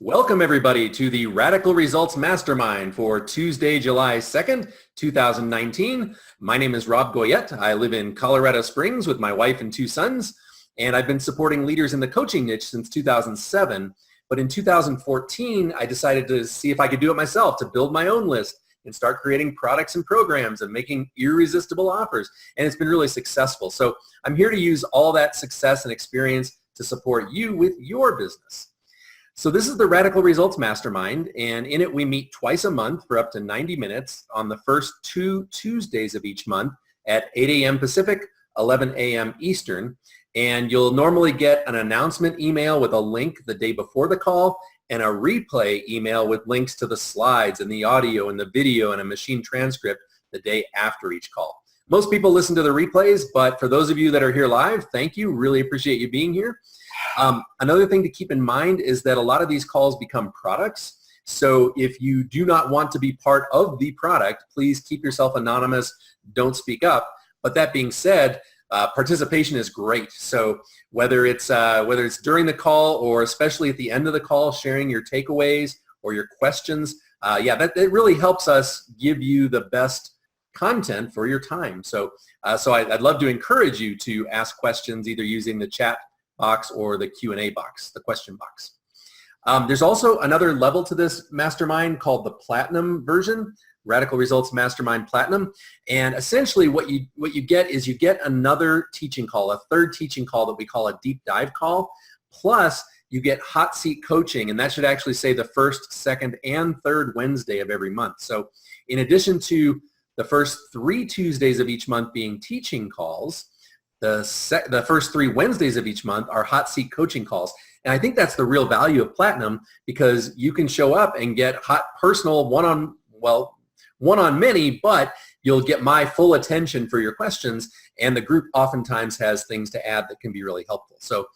Welcome everybody to the Radical Results Mastermind for Tuesday, July 2nd, 2019. My name is Rob Goyette. I live in Colorado Springs with my wife and two sons, and I've been supporting leaders in the coaching niche since 2007. But in 2014, I decided to see if I could do it myself, to build my own list and start creating products and programs and making irresistible offers. And it's been really successful. So I'm here to use all that success and experience to support you with your business. So this is the Radical Results Mastermind, and in it we meet twice a month for up to 90 minutes on the first two Tuesdays of each month at 8 a.m. Pacific, 11 a.m. Eastern. And you'll normally get an announcement email with a link the day before the call and a replay email with links to the slides and the audio and the video and a machine transcript the day after each call. Most people listen to the replays, but for those of you that are here live, thank you. Really appreciate you being here. Another thing to keep in mind is that a lot of these calls become products. So if you do not want to be part of the product, please keep yourself anonymous. Don't speak up. But that being said, participation is great. So whether it's during the call or especially at the end of the call, sharing your takeaways or your questions, that really helps us give you the best content for your time. So I'd love to encourage you to ask questions either using the chat box or the Q&A box, the question box. There's also another level to this mastermind called the Platinum version, Radical Results Mastermind Platinum. And essentially what you get is you get another teaching call, a third teaching call that we call a deep dive call, plus you get hot seat coaching, and that should actually say the first, second, and third Wednesday of every month. So in addition to the first 3 Tuesdays of each month being teaching calls, the first 3 Wednesdays of each month are hot seat coaching calls. And I think that's the real value of Platinum, because you can show up and get hot personal one-on many, but you'll get my full attention for your questions, and the group oftentimes has things to add that can be really helpful. So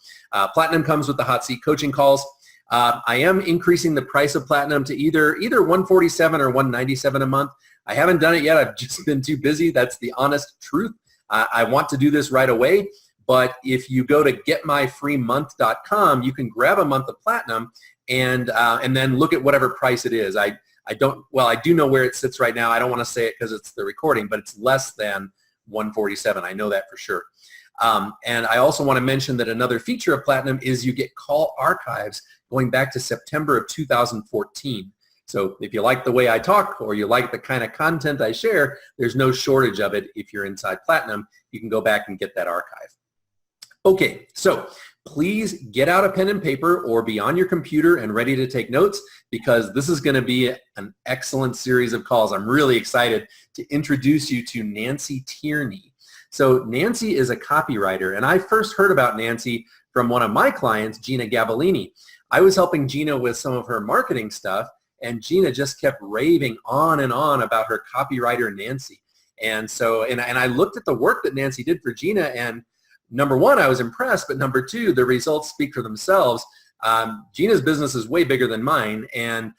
Platinum comes with the hot seat coaching calls. I am increasing the price of Platinum to either $147 or $197 a month. I haven't done it yet. I've just been too busy. That's the honest truth. I want to do this right away, but if you go to getmyfreemonth.com, you can grab a month of Platinum and then look at whatever price it is. I do know where it sits right now. I don't want to say it because it's the recording, but it's less than $147. I know that for sure. And I also want to mention that another feature of Platinum is you get call archives going back to September of 2014. So if you like the way I talk or you like the kind of content I share, there's no shortage of it. If you're inside Platinum, you can go back and get that archive. Okay, so please get out a pen and paper or be on your computer and ready to take notes, because this is going to be an excellent series of calls. I'm really excited to introduce you to Nancy Tierney. So Nancy is a copywriter, and I first heard about Nancy from one of my clients, Gina Gavellini. I was helping Gina with some of her marketing stuff, and Gina just kept raving on and on about her copywriter, Nancy. And so, and I looked at the work that Nancy did for Gina, and number one, I was impressed, but number two, the results speak for themselves. Gina's business is way bigger than mine, and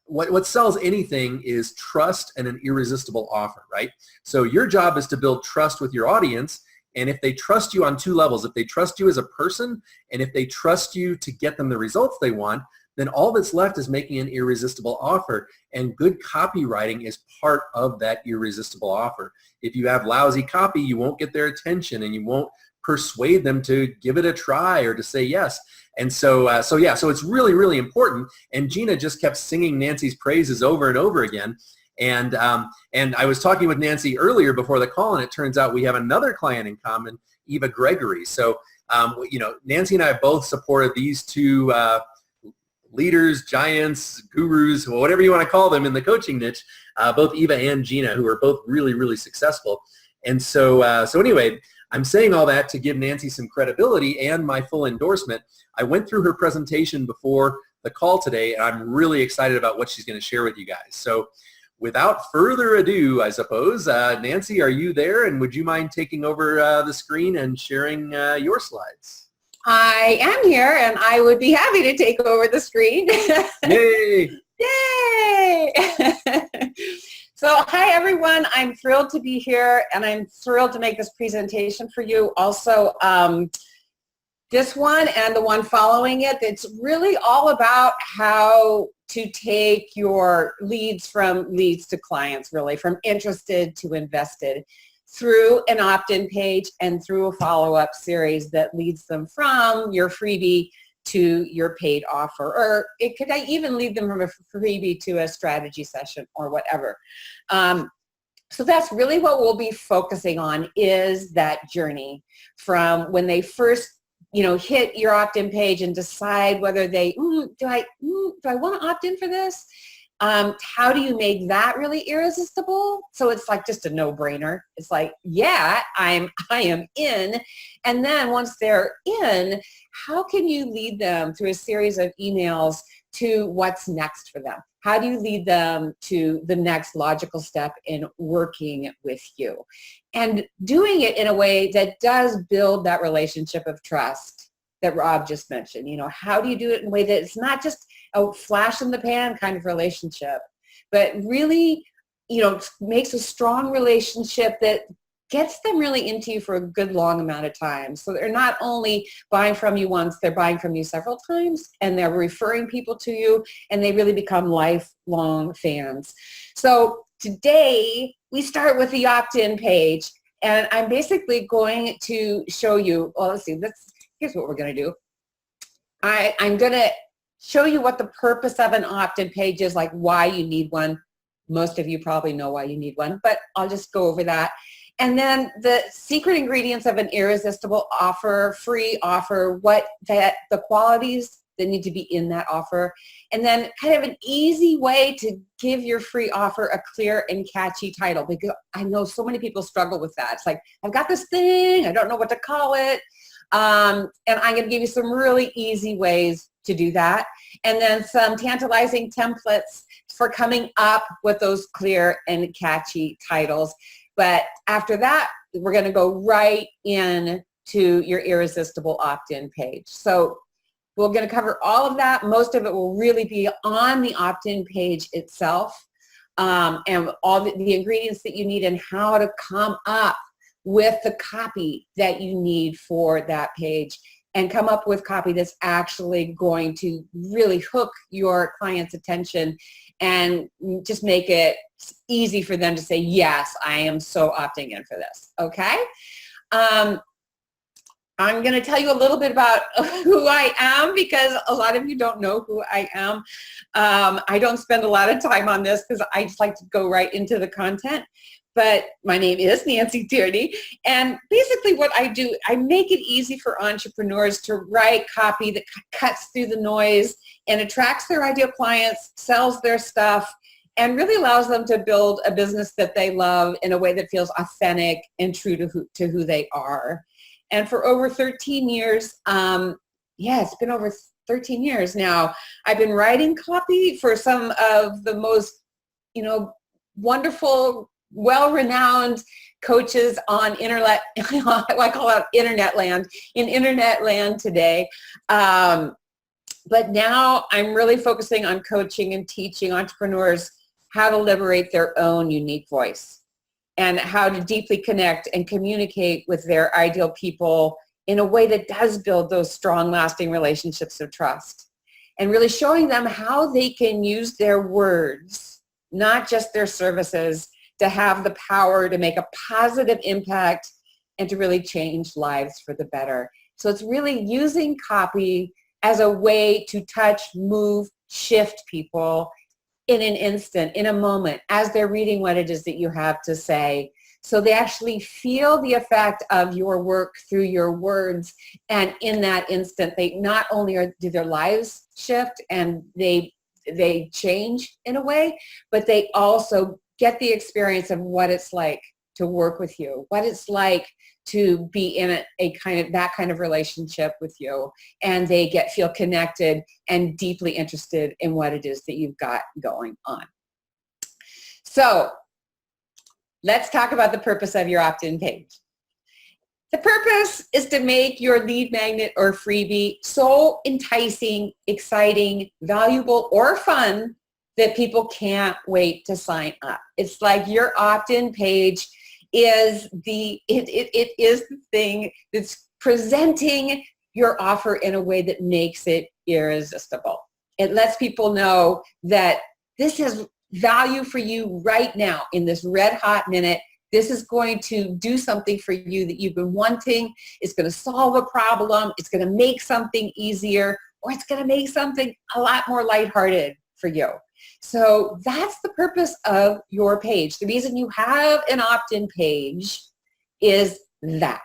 what sells anything is trust and an irresistible offer, right? So your job is to build trust with your audience, and if they trust you on 2 levels, if they trust you as a person, and if they trust you to get them the results they want, then all that's left is making an irresistible offer. And good copywriting is part of that irresistible offer. If you have lousy copy, you won't get their attention and you won't persuade them to give it a try or to say yes. And so it's really, really important. And Gina just kept singing Nancy's praises over and over again. And I was talking with Nancy earlier before the call, and it turns out we have another client in common, Eva Gregory. So, Nancy and I both supported these two leaders, giants, gurus, whatever you want to call them in the coaching niche, both Eva and Gina, who are both really, really successful. And so anyway, I'm saying all that to give Nancy some credibility and my full endorsement. I went through her presentation before the call today, and I'm really excited about what she's going to share with you guys. So without further ado, I suppose, Nancy, are you there? And would you mind taking over the screen and sharing your slides? I am here, and I would be happy to take over the screen. Yay! Yay! So, hi everyone. I'm thrilled to be here, and I'm thrilled to make this presentation for you. Also, this one and the one following it, it's really all about how to take your leads to clients, really, from interested to invested, through an opt-in page and through a follow-up series that leads them from your freebie to your paid offer. Or it could even lead them from a freebie to a strategy session or whatever. So that's really what we'll be focusing on, is that journey from when they first hit your opt-in page and decide whether they, do I want to opt in for this? How do you make that really irresistible? So it's like just a no-brainer. It's like, yeah, I am in. And then once they're in, how can you lead them through a series of emails to what's next for them? How do you lead them to the next logical step in working with you? And doing it in a way that does build that relationship of trust that Rob just mentioned. How do you do it in a way that it's not just a flash in the pan kind of relationship, but really, makes a strong relationship that gets them really into you for a good long amount of time. So they're not only buying from you once, they're buying from you several times, and they're referring people to you, and they really become lifelong fans. So today we start with the opt-in page, and I'm basically going to show you, well, let's see, here's what we're going to do. I'm going to show you what the purpose of an opt-in page is, like why you need one. Most of you probably know why you need one, but I'll just go over that. And then the secret ingredients of an irresistible offer, free offer, the qualities that need to be in that offer. And then kind of an easy way to give your free offer a clear and catchy title, because I know so many people struggle with that. It's like, I've got this thing, I don't know what to call it. And I'm going to give you some really easy ways to do that. And then some tantalizing templates for coming up with those clear and catchy titles. But after that, we're going to go right in to your irresistible opt-in page. So we're going to cover all of that. Most of it will really be on the opt-in page itself, and all the ingredients that you need and how to come up with the copy that you need for that page, and come up with copy that's actually going to really hook your client's attention and just make it easy for them to say, yes, I am so opting in for this, okay? I'm going to tell you a little bit about who I am, because a lot of you don't know who I am. I don't spend a lot of time on this because I just like to go right into the content. But my name is Nancy Tierney, and basically what I do, I make it easy for entrepreneurs to write copy that cuts through the noise and attracts their ideal clients, sells their stuff, and really allows them to build a business that they love in a way that feels authentic and true to who they are. And for over 13 years, it's been over 13 years now, I've been writing copy for some of the most, wonderful, well-renowned coaches on internet, I call it internet land, in internet land today. But now I'm really focusing on coaching and teaching entrepreneurs how to liberate their own unique voice and how to deeply connect and communicate with their ideal people in a way that does build those strong, lasting relationships of trust, and really showing them how they can use their words, not just their services, to have the power to make a positive impact and to really change lives for the better. So it's really using copy as a way to touch, move, shift people in an instant, in a moment, as they're reading what it is that you have to say. So they actually feel the effect of your work through your words. And in that instant, they not only do their lives shift and they change in a way, but they also get the experience of what it's like to work with you, what it's like to be in that kind of relationship with you, and they feel connected and deeply interested in what it is that you've got going on. So let's talk about the purpose of your opt-in page. The purpose is to make your lead magnet or freebie so enticing, exciting, valuable, or fun that people can't wait to sign up. It's like your opt-in page is it is the thing that's presenting your offer in a way that makes it irresistible. It lets people know that this has value for you right now in this red hot minute. This is going to do something for you that you've been wanting. It's going to solve a problem. It's going to make something easier, or it's going to make something a lot more lighthearted for you. So that's the purpose of your page. The reason you have an opt-in page is that,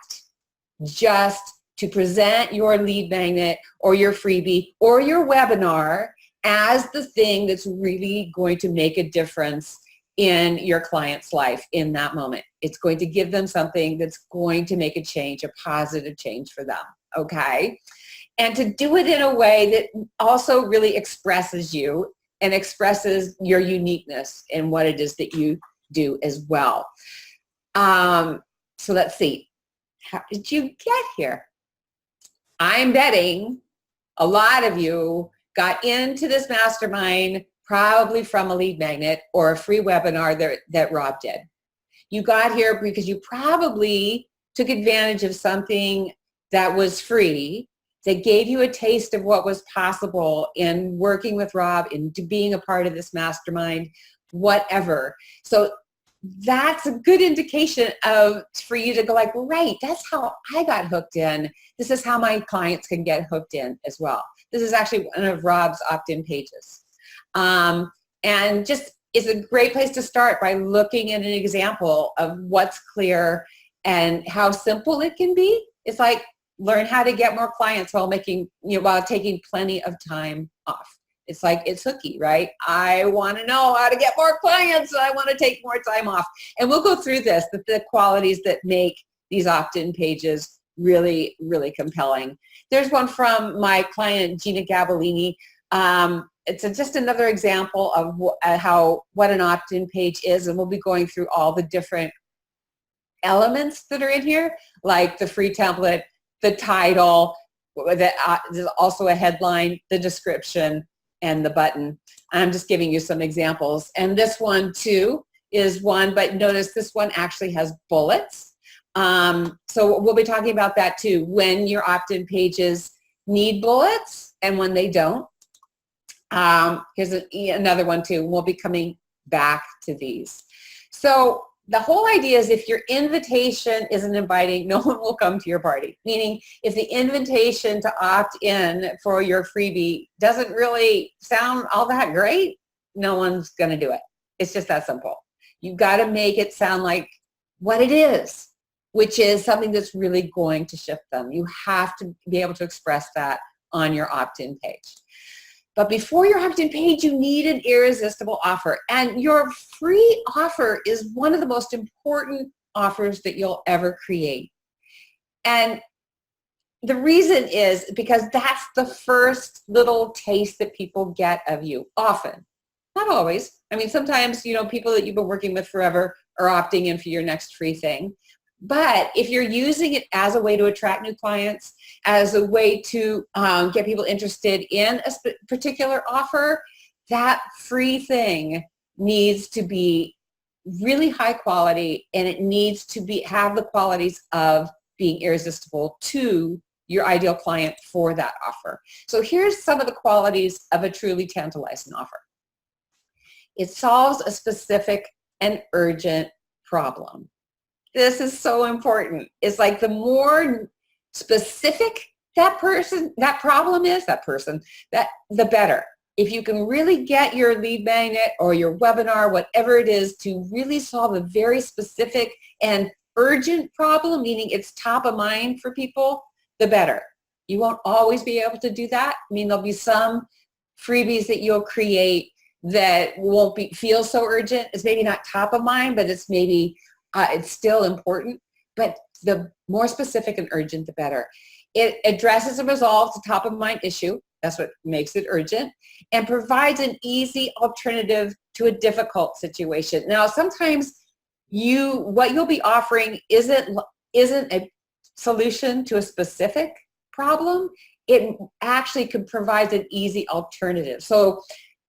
just to present your lead magnet or your freebie or your webinar as the thing that's really going to make a difference in your client's life in that moment. It's going to give them something that's going to make a change, a positive change for them, okay? And to do it in a way that also really expresses you and expresses your uniqueness in what it is that you do as well. So let's see. How did you get here? I'm betting a lot of you got into this mastermind probably from a lead magnet or a free webinar that Rob did. You got here because you probably took advantage of something that was free, that gave you a taste of what was possible in working with Rob, in being a part of this mastermind, whatever. So that's a good indication for you to go like, right, that's how I got hooked in. This is how my clients can get hooked in as well. This is actually one of Rob's opt-in pages. And just it's a great place to start by looking at an example of what's clear and how simple it can be. It's like learn how to get more clients while taking plenty of time off. It's like, it's hooky, right? I want to know how to get more clients and I want to take more time off. And we'll go through this, the qualities that make these opt-in pages really, really compelling. There's one from my client, Gina Gabellini. It's just another example of what an opt-in page is, and we'll be going through all the different elements that are in here, like the free template, the title, there's also a headline, the description, and the button. I'm just giving you some examples. And this one too is one, but notice this one actually has bullets. So we'll be talking about that too, when your opt-in pages need bullets and when they don't. Here's another one too. We'll be coming back to these. So the whole idea is if your invitation isn't inviting, no one will come to your party. Meaning if the invitation to opt in for your freebie doesn't really sound all that great, no one's going to do it. It's just that simple. You've got to make it sound like what it is, which is something that's really going to shift them. You have to be able to express that on your opt-in page. But before your opt-in page, you need an irresistible offer. And your free offer is one of the most important offers that you'll ever create. And the reason is because that's the first little taste that people get of you, often. Not always. I mean, sometimes, people that you've been working with forever are opting in for your next free thing. But if you're using it as a way to attract new clients, as a way to get people interested in a particular offer, that free thing needs to be really high quality, and it needs to have the qualities of being irresistible to your ideal client for that offer. So here's some of the qualities of a truly tantalizing offer. It solves a specific and urgent problem. This is so important. It's like the more specific that problem is, the better. If you can really get your lead magnet or your webinar, whatever it is, to really solve a very specific and urgent problem, meaning it's top of mind for people, the better. You won't always be able to do that. I mean, there'll be some freebies that you'll create that won't feel so urgent. It's maybe not top of mind, but it's maybe it's still important, but the more specific and urgent, the better. It addresses and resolves a top-of-mind issue. That's what makes it urgent, and provides an easy alternative to a difficult situation. Now, sometimes what you'll be offering isn't a solution to a specific problem. It actually could provide an easy alternative. So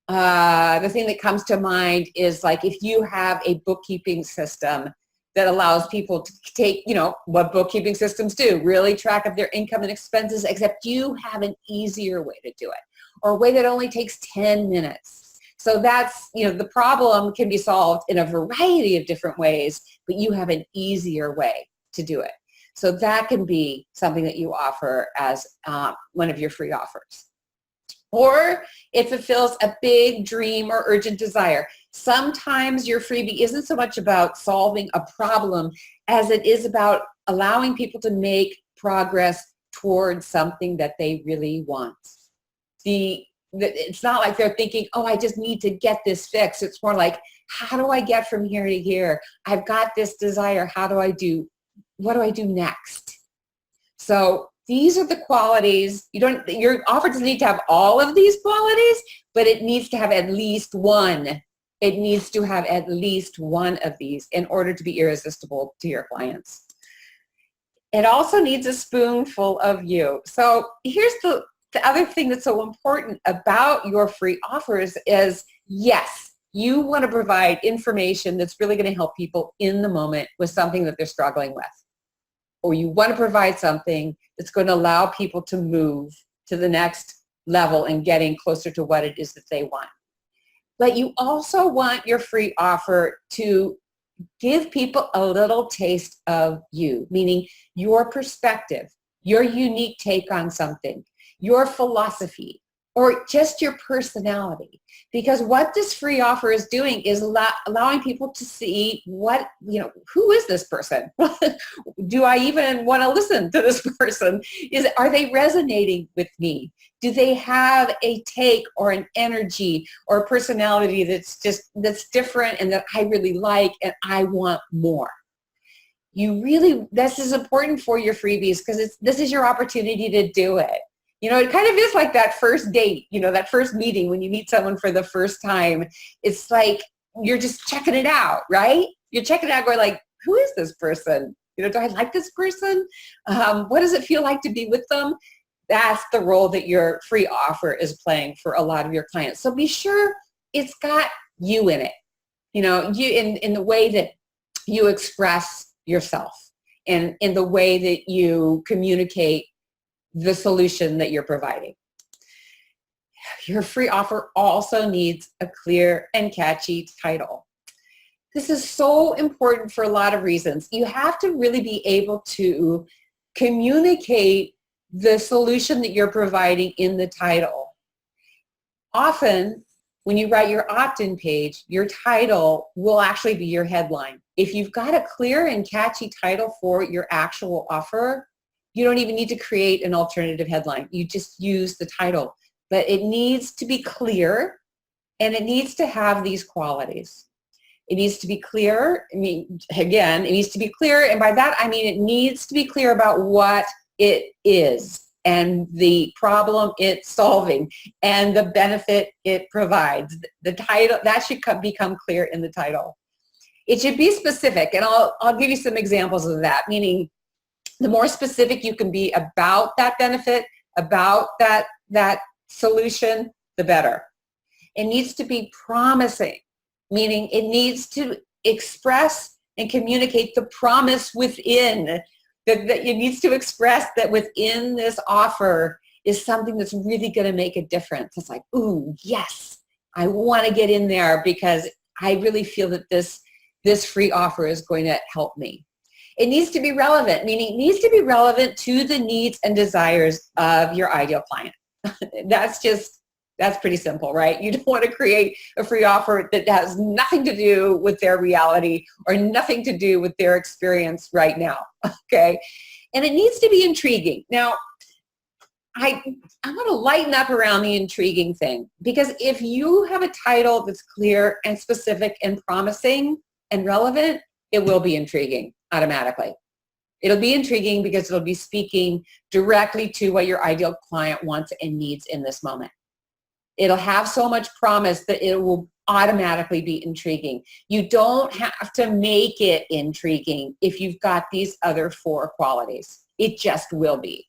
the thing that comes to mind is like if you have a bookkeeping system that allows people to take, what bookkeeping systems do, really track of their income and expenses, except you have an easier way to do it, or a way that only takes 10 minutes. So that's, the problem can be solved in a variety of different ways, but you have an easier way to do it. So that can be something that you offer as one of your free offers. Or it fulfills a big dream or urgent desire. Sometimes your freebie isn't so much about solving a problem as it is about allowing people to make progress towards something that they really want. It's not like they're thinking, oh, I just need to get this fixed. It's more like, how do I get from here to here? I've got this desire. What do I do next? So these are the qualities. Your offer doesn't need to have all of these qualities, but it needs to have at least one. It needs to have at least one of these in order to be irresistible to your clients. It also needs a spoonful of you. So here's the other thing that's so important about your free offers is, yes, you want to provide information that's really going to help people in the moment with something that they're struggling with. Or you want to provide something that's going to allow people to move to the next level and getting closer to what it is that they want. But you also want your free offer to give people a little taste of you, meaning your perspective, your unique take on something, your philosophy, or just your personality. Because what this free offer is doing is allowing people to see who is this person? Do I even want to listen to this person? Are they resonating with me? Do they have a take or an energy or a personality that's different and that I really like and I want more? This is important for your freebies because this is your opportunity to do it. It kind of is like that first date, that first meeting when you meet someone for the first time. It's like you're just checking it out, right? You're checking it out going like, who is this person? Do I like this person? What does it feel like to be with them? That's the role that your free offer is playing for a lot of your clients. So be sure it's got you in it, you in the way that you express yourself and in the way that you communicate the solution that you're providing. Your free offer also needs a clear and catchy title. This is so important for a lot of reasons. You have to really be able to communicate the solution that you're providing in the title. Often, when you write your opt-in page, your title will actually be your headline. If you've got a clear and catchy title for your actual offer, you don't even need to create an alternative headline. You just use the title. But it needs to be clear, and it needs to have these qualities. It needs to be clear. It needs to be clear. And by that, I mean it needs to be clear about what it is and the problem it's solving and the benefit it provides. The title, that should become clear in the title. It should be specific, and I'll give you some examples of that, meaning the more specific you can be about that benefit, about that solution, the better. It needs to be promising, meaning it needs to express and communicate the promise within, that it needs to express that within this offer is something that's really going to make a difference. It's like, ooh, yes, I want to get in there because I really feel that this free offer is going to help me. It needs to be relevant, meaning it needs to be relevant to the needs and desires of your ideal client. That's pretty simple, right? You don't want to create a free offer that has nothing to do with their reality or nothing to do with their experience right now, okay? And it needs to be intriguing. Now, I want to lighten up around the intriguing thing, because if you have a title that's clear and specific and promising and relevant, it will be intriguing automatically. It'll be intriguing because it'll be speaking directly to what your ideal client wants and needs in this moment. It'll have so much promise that it will automatically be intriguing. You don't have to make it intriguing if you've got these other 4 qualities. It just will be.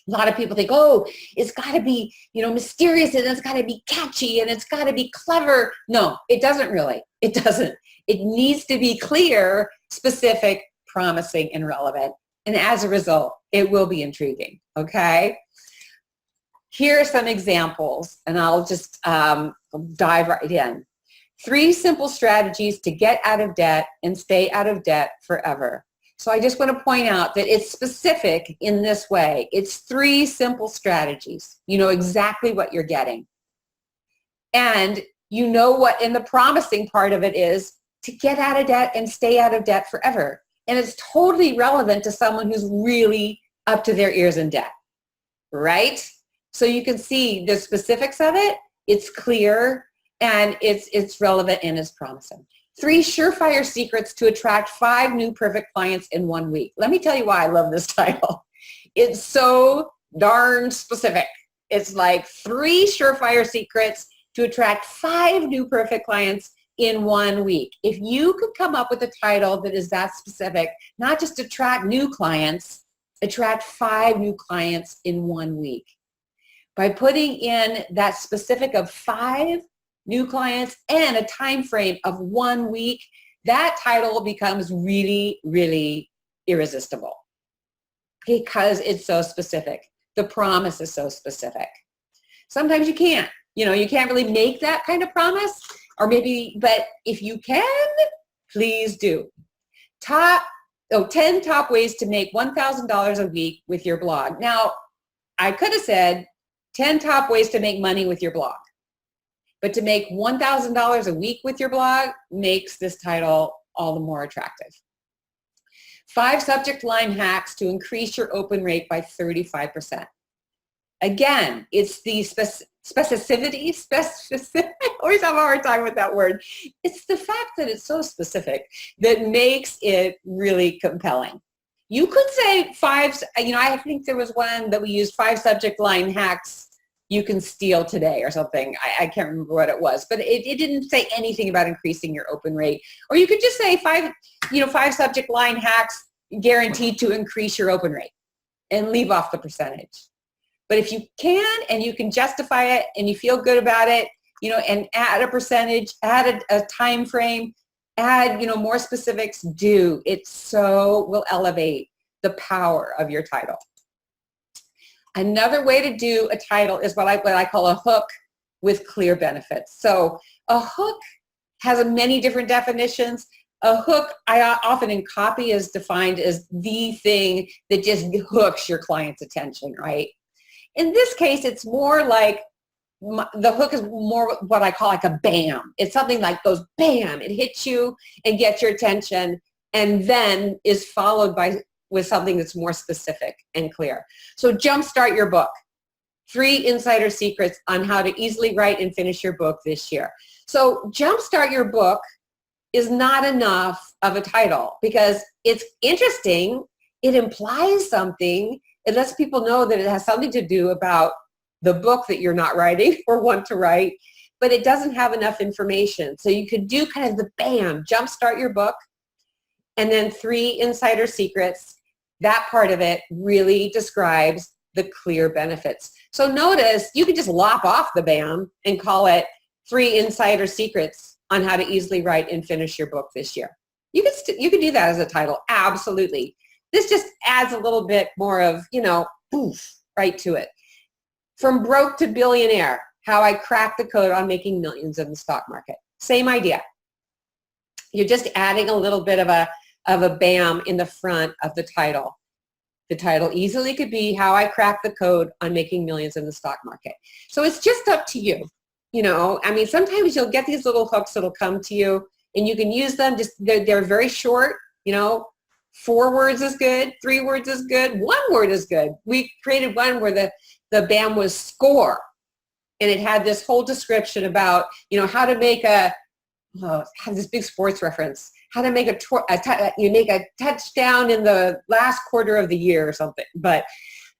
A lot of people think, oh, it's got to be, mysterious, and it's got to be catchy, and it's got to be clever. No, it doesn't really. It doesn't. It needs to be clear specific, promising, and relevant. And as a result, it will be intriguing, okay? Here are some examples, and I'll just dive right in. 3 simple strategies to get out of debt and stay out of debt forever. So I just want to point out that it's specific in this way. It's 3 simple strategies. You know exactly what you're getting. And you know what in the promising part of it is to get out of debt and stay out of debt forever. And it's totally relevant to someone who's really up to their ears in debt, right? So you can see the specifics of it. It's clear and it's relevant and it's promising. 3 surefire secrets to attract 5 new perfect clients in 1 week. Let me tell you why I love this title. It's so darn specific. It's like 3 surefire secrets to attract 5 new perfect clients in 1 week. If you could come up with a title that is that specific, not just attract new clients, attract 5 new clients in 1 week. By putting in that specific of 5 new clients and a time frame of 1 week, that title becomes really, really irresistible because it's so specific. The promise is so specific. Sometimes you can't. You can't really make that kind of promise, or maybe, but if you can, please do. 10 top ways to make $1,000 a week with your blog. Now, I could have said 10 top ways to make money with your blog. But to make $1,000 a week with your blog makes this title all the more attractive. 5 subject line hacks to increase your open rate by 35%. Again, it's the specificity, I always have a hard time with that word. It's the fact that it's so specific that makes it really compelling. You could say 5, I think there was one that we used 5 subject line hacks you can steal today or something. I can't remember what it was, but it didn't say anything about increasing your open rate. Or you could just say 5 subject line hacks guaranteed to increase your open rate and leave off the percentage. But if you can and you can justify it and you feel good about it, and add a percentage, add a time frame, add, more specifics, do. It so will elevate the power of your title. Another way to do a title is what I call a hook with clear benefits. So a hook has many different definitions. A hook, I often in copy, is defined as the thing that just hooks your client's attention, right? In this case, it's more like the hook is more what I call like a bam. It's something like goes bam, it hits you and gets your attention, and then is followed with something that's more specific and clear. So jumpstart your book. 3 insider secrets on how to easily write and finish your book this year. So jumpstart your book is not enough of a title because it's interesting. It implies something. It lets people know that it has something to do about the book that you're not writing or want to write, but it doesn't have enough information. So you could do kind of the bam, jumpstart your book, and then 3 insider secrets. That part of it really describes the clear benefits. So notice you can just lop off the bam and call it 3 insider secrets on how to easily write and finish your book this year. You can do that as a title, absolutely. This just adds a little bit more of, oof, right to it. From broke to billionaire, how I cracked the code on making millions in the stock market. Same idea. You're just adding a little bit of a bam in the front of the title. The title easily could be how I cracked the code on making millions in the stock market. So it's just up to you. Sometimes you'll get these little hooks that'll come to you and you can use them. They're very short, 4 words is good, 3 words is good, 1 word is good. We created one where the BAM was score. And it had this whole description about, how to make have this big sports reference, how to make a touchdown in the last quarter of the year or something. But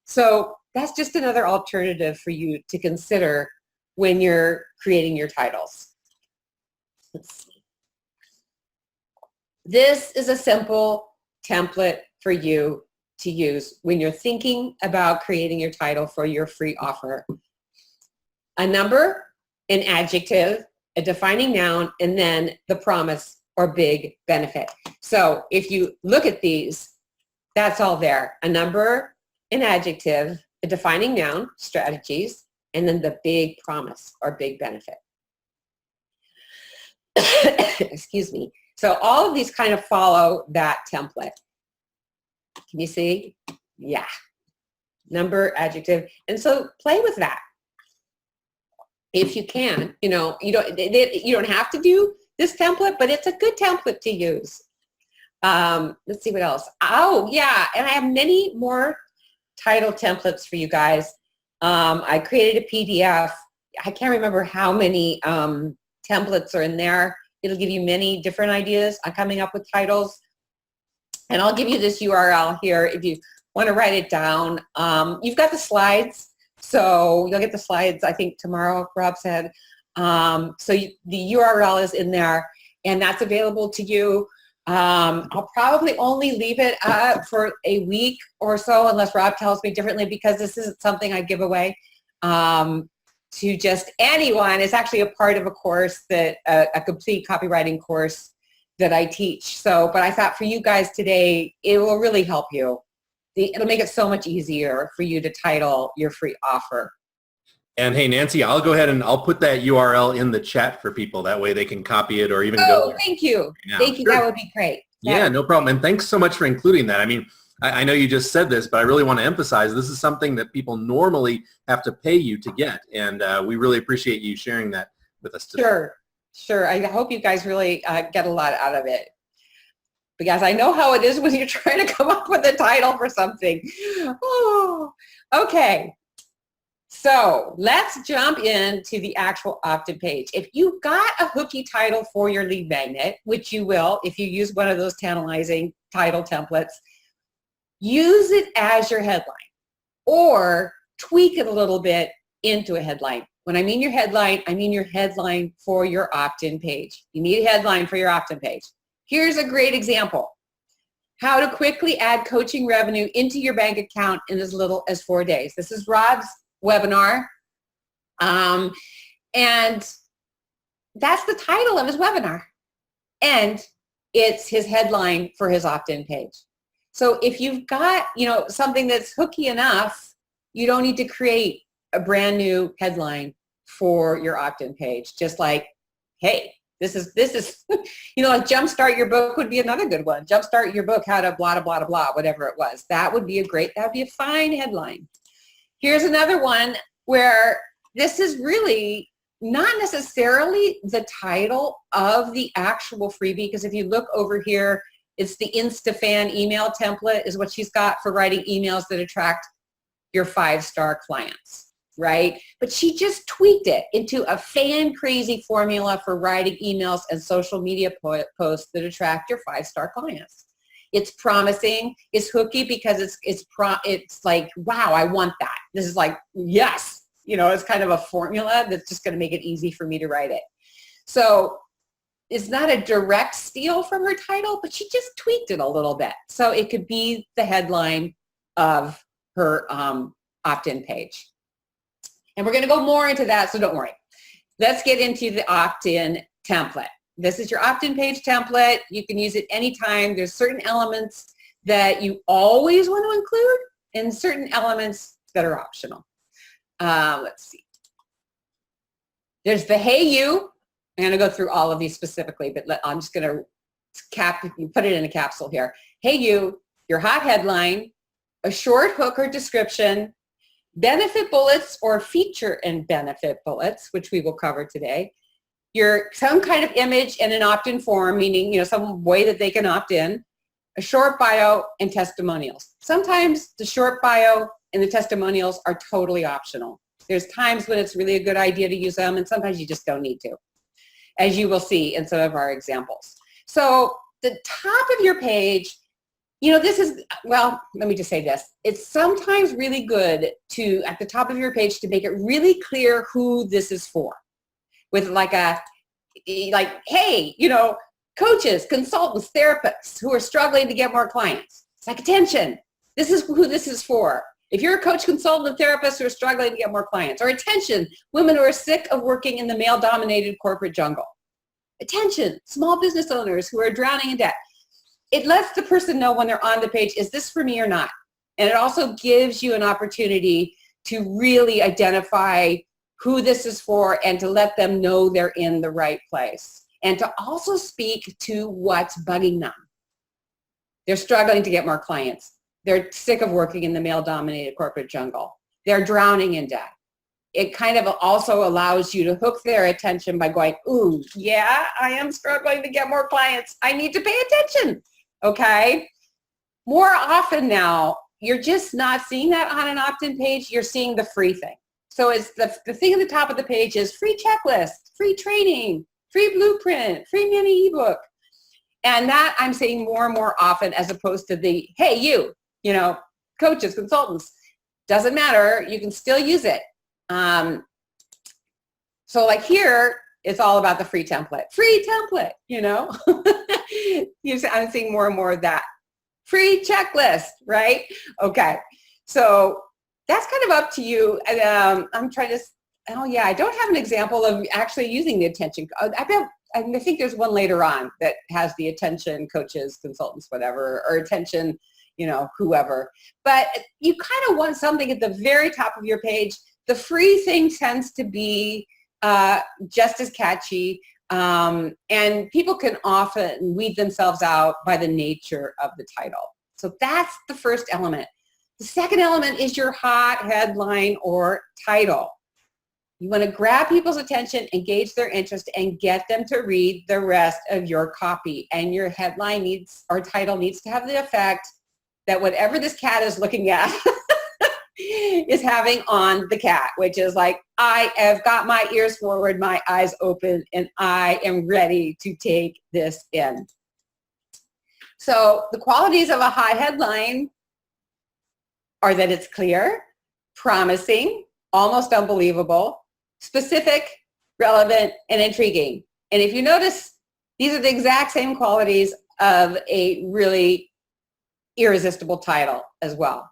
so that's just another alternative for you to consider when you're creating your titles. Let's see. This is a simple template for you to use when you're thinking about creating your title for your free offer. A number, an adjective, a defining noun, and then the promise or big benefit. So if you look at these, that's all there. A number, an adjective, a defining noun, strategies, and then the big promise or big benefit. Excuse me. So all of these kind of follow that template. Can you see? Yeah. Number, adjective. And so play with that. If you can, you don't have to do this template, but it's a good template to use. Let's see what else. Oh, yeah. And I have many more title templates for you guys. I created a PDF. I can't remember how many templates are in there. It'll give you many different ideas on coming up with titles. And I'll give you this URL here if you want to write it down. You've got the slides. So you'll get the slides, I think, tomorrow, Rob said. The URL is in there, and that's available to you. I'll probably only leave it up for a week or so, unless Rob tells me differently, because this isn't something I give away to just anyone. It's actually a part of a course that a complete copywriting course that I teach. So, but I thought for you guys today, it will really help you. It'll make it so much easier for you to title your free offer. And hey, Nancy, I'll go ahead and I'll put that URL in the chat for people. That way they can copy it or even go there. Thank you. Right, thank you. Sure. That would be great. Yeah, no problem. And thanks so much for including that. I mean, I know you just said this, but I really want to emphasize this is something that people normally have to pay you to get. And we really appreciate you sharing that with us today. Sure. I hope you guys really get a lot out of it. Because I know how it is when you're trying to come up with a title for something. Oh, okay. So let's jump into the actual opt-in page. If you've got a hooky title for your lead magnet, which you will if you use one of those tantalizing title templates, use it as your headline or tweak it a little bit into a headline. When I mean your headline, I mean your headline for your opt-in page. You need a headline for your opt-in page. Here's a great example. How to quickly add coaching revenue into your bank account in as little as 4 days. This is Rob's webinar. And that's the title of his webinar. And it's his headline for his opt-in page. So if you've got, something that's hooky enough, you don't need to create a brand new headline for your opt-in page. Just like, hey, this is like Jumpstart Your Book would be another good one. Jumpstart Your Book, how to blah, blah, blah, blah, whatever it was. That would be a fine headline. Here's another one where this is really not necessarily the title of the actual freebie, because if you look over here, it's the InstaFan email template is what she's got for writing emails that attract your 5-star clients. Right? But she just tweaked it into a fan-crazy formula for writing emails and social media posts that attract your 5-star clients. It's promising. It's hooky because it's like, wow, I want that. This is like, yes. It's kind of a formula that's just going to make it easy for me to write it. So it's not a direct steal from her title, but she just tweaked it a little bit. So it could be the headline of her opt-in page. And we're going to go more into that, so don't worry. Let's get into the opt-in template. This is your opt-in page template. You can use it anytime. There's certain elements that you always want to include and certain elements that are optional. Let's see. There's the Hey You. I'm going to go through all of these specifically, but I'm just going to put it in a capsule here. Hey You, your hot headline, a short hook or description, benefit bullets or feature and benefit bullets, which we will cover today. Some kind of image and an opt-in form, meaning, some way that they can opt in, a short bio and testimonials. Sometimes the short bio and the testimonials are totally optional. There's times when it's really a good idea to use them, and sometimes you just don't need to, as you will see in some of our examples. So the top of your page, let me just say this. It's sometimes really good to, at the top of your page, to make it really clear who this is for. With hey, coaches, consultants, therapists who are struggling to get more clients. It's like, attention, this is who this is for. If you're a coach, consultant, therapist who are struggling to get more clients. Or attention, women who are sick of working in the male-dominated corporate jungle. Attention, small business owners who are drowning in debt. it lets the person know when they're on the page, is this for me or not? And it also gives you an opportunity to really identify who this is for and to let them know they're in the right place. And to also speak to what's bugging them. They're struggling to get more clients. They're sick of working in the male-dominated corporate jungle. They're drowning in debt. It kind of also allows you to hook their attention by going, ooh, yeah, I am struggling to get more clients. I need to pay attention, okay? More often now, you're just not seeing that on an opt-in page. You're seeing the free thing. So it's the thing at the top of the page is free checklist, free training, free blueprint, free mini ebook. And that I'm seeing more and more often as opposed to the, hey, you know, coaches, consultants, doesn't matter. You can still use it. So like here, it's all about the free template, you know, I'm seeing more and more of that. Free checklist, right? Okay. So that's kind of up to you. I'm trying to, oh yeah, I don't have an example of actually using the attention. I think there's one later on that has the attention coaches, consultants, whatever, or attention, you know, whoever. But you kind of want something at the very top of your page. The free thing tends to be just as catchy, and people can often weed themselves out by the nature of the title. So that's the first element. The second element is your hot headline or title. You want to grab people's attention, engage their interest, and get them to read the rest of your copy. And your headline needs, or title needs to have the effect that whatever this cat is looking at is having on the cat, which is like, I have got my ears forward, my eyes open, and I am ready to take this in. So the qualities of a high headline are that it's clear, promising, almost unbelievable, specific, relevant, and intriguing. And if you notice, these are the exact same qualities of a really irresistible title as well.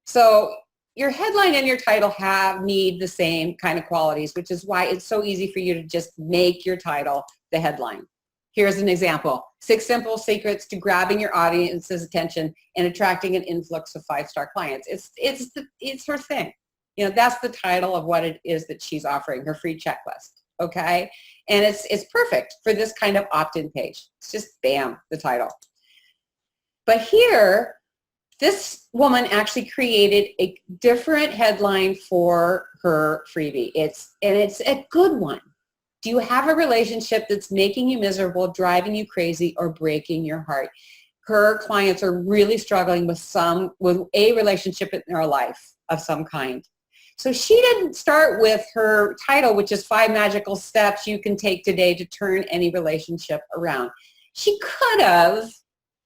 So your headline and your title need the same kind of qualities, which is why it's so easy for you to just make your title the headline. Here's an example: 6 simple secrets to grabbing your audience's attention and attracting an influx of 5-star clients. It's her thing. You know, that's the title of what it is that she's offering, her free checklist, okay? And it's perfect for this kind of opt-in page. It's just bam, the title. But here, this woman actually created a different headline for her freebie. It's a good one. Do you have a relationship that's making you miserable, driving you crazy, or breaking your heart? Her clients are really struggling with a relationship in their life of some kind. So she didn't start with her title, which is 5 magical steps you can take today to turn any relationship around. She could have,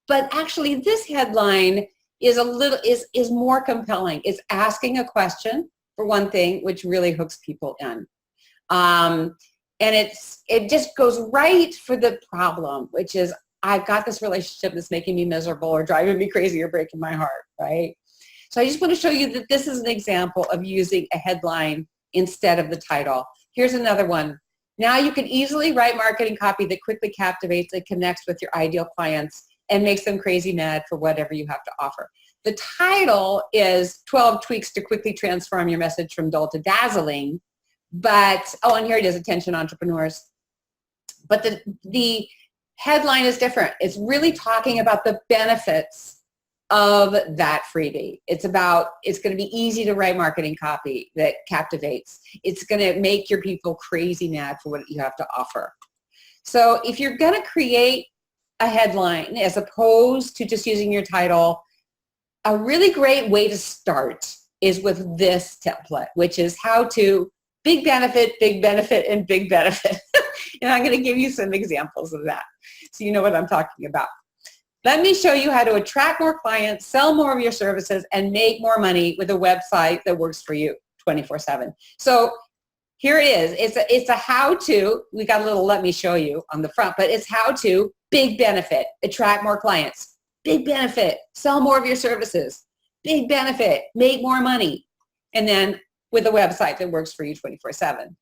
but actually this headline is more compelling. It's asking a question, for one thing, which really hooks people in. And it just goes right for the problem, which is, I've got this relationship that's making me miserable or driving me crazy or breaking my heart, right? So I just want to show you that this is an example of using a headline instead of the title. Here's another one. Now you can easily write marketing copy that quickly captivates and connects with your ideal clients and makes them crazy mad for whatever you have to offer. The title is 12 tweaks to quickly transform your message from dull to dazzling. But, oh, and here it is, attention entrepreneurs. But the headline is different. It's really talking about the benefits of that freebie. It's going to be easy to write marketing copy that captivates. It's going to make your people crazy mad for what you have to offer. So if you're going to create a headline as opposed to just using your title, a really great way to start is with this template, which is how to big benefit, and big benefit. And I'm going to give you some examples of that so you know what I'm talking about. Let me show you how to attract more clients, sell more of your services, and make more money with a website that works for you 24/7. So here it is. It's a how-to. We got a little let me show you on the front, but it's how to big benefit, attract more clients, big benefit, sell more of your services, big benefit, make more money, and then with a website that works for you 24/7.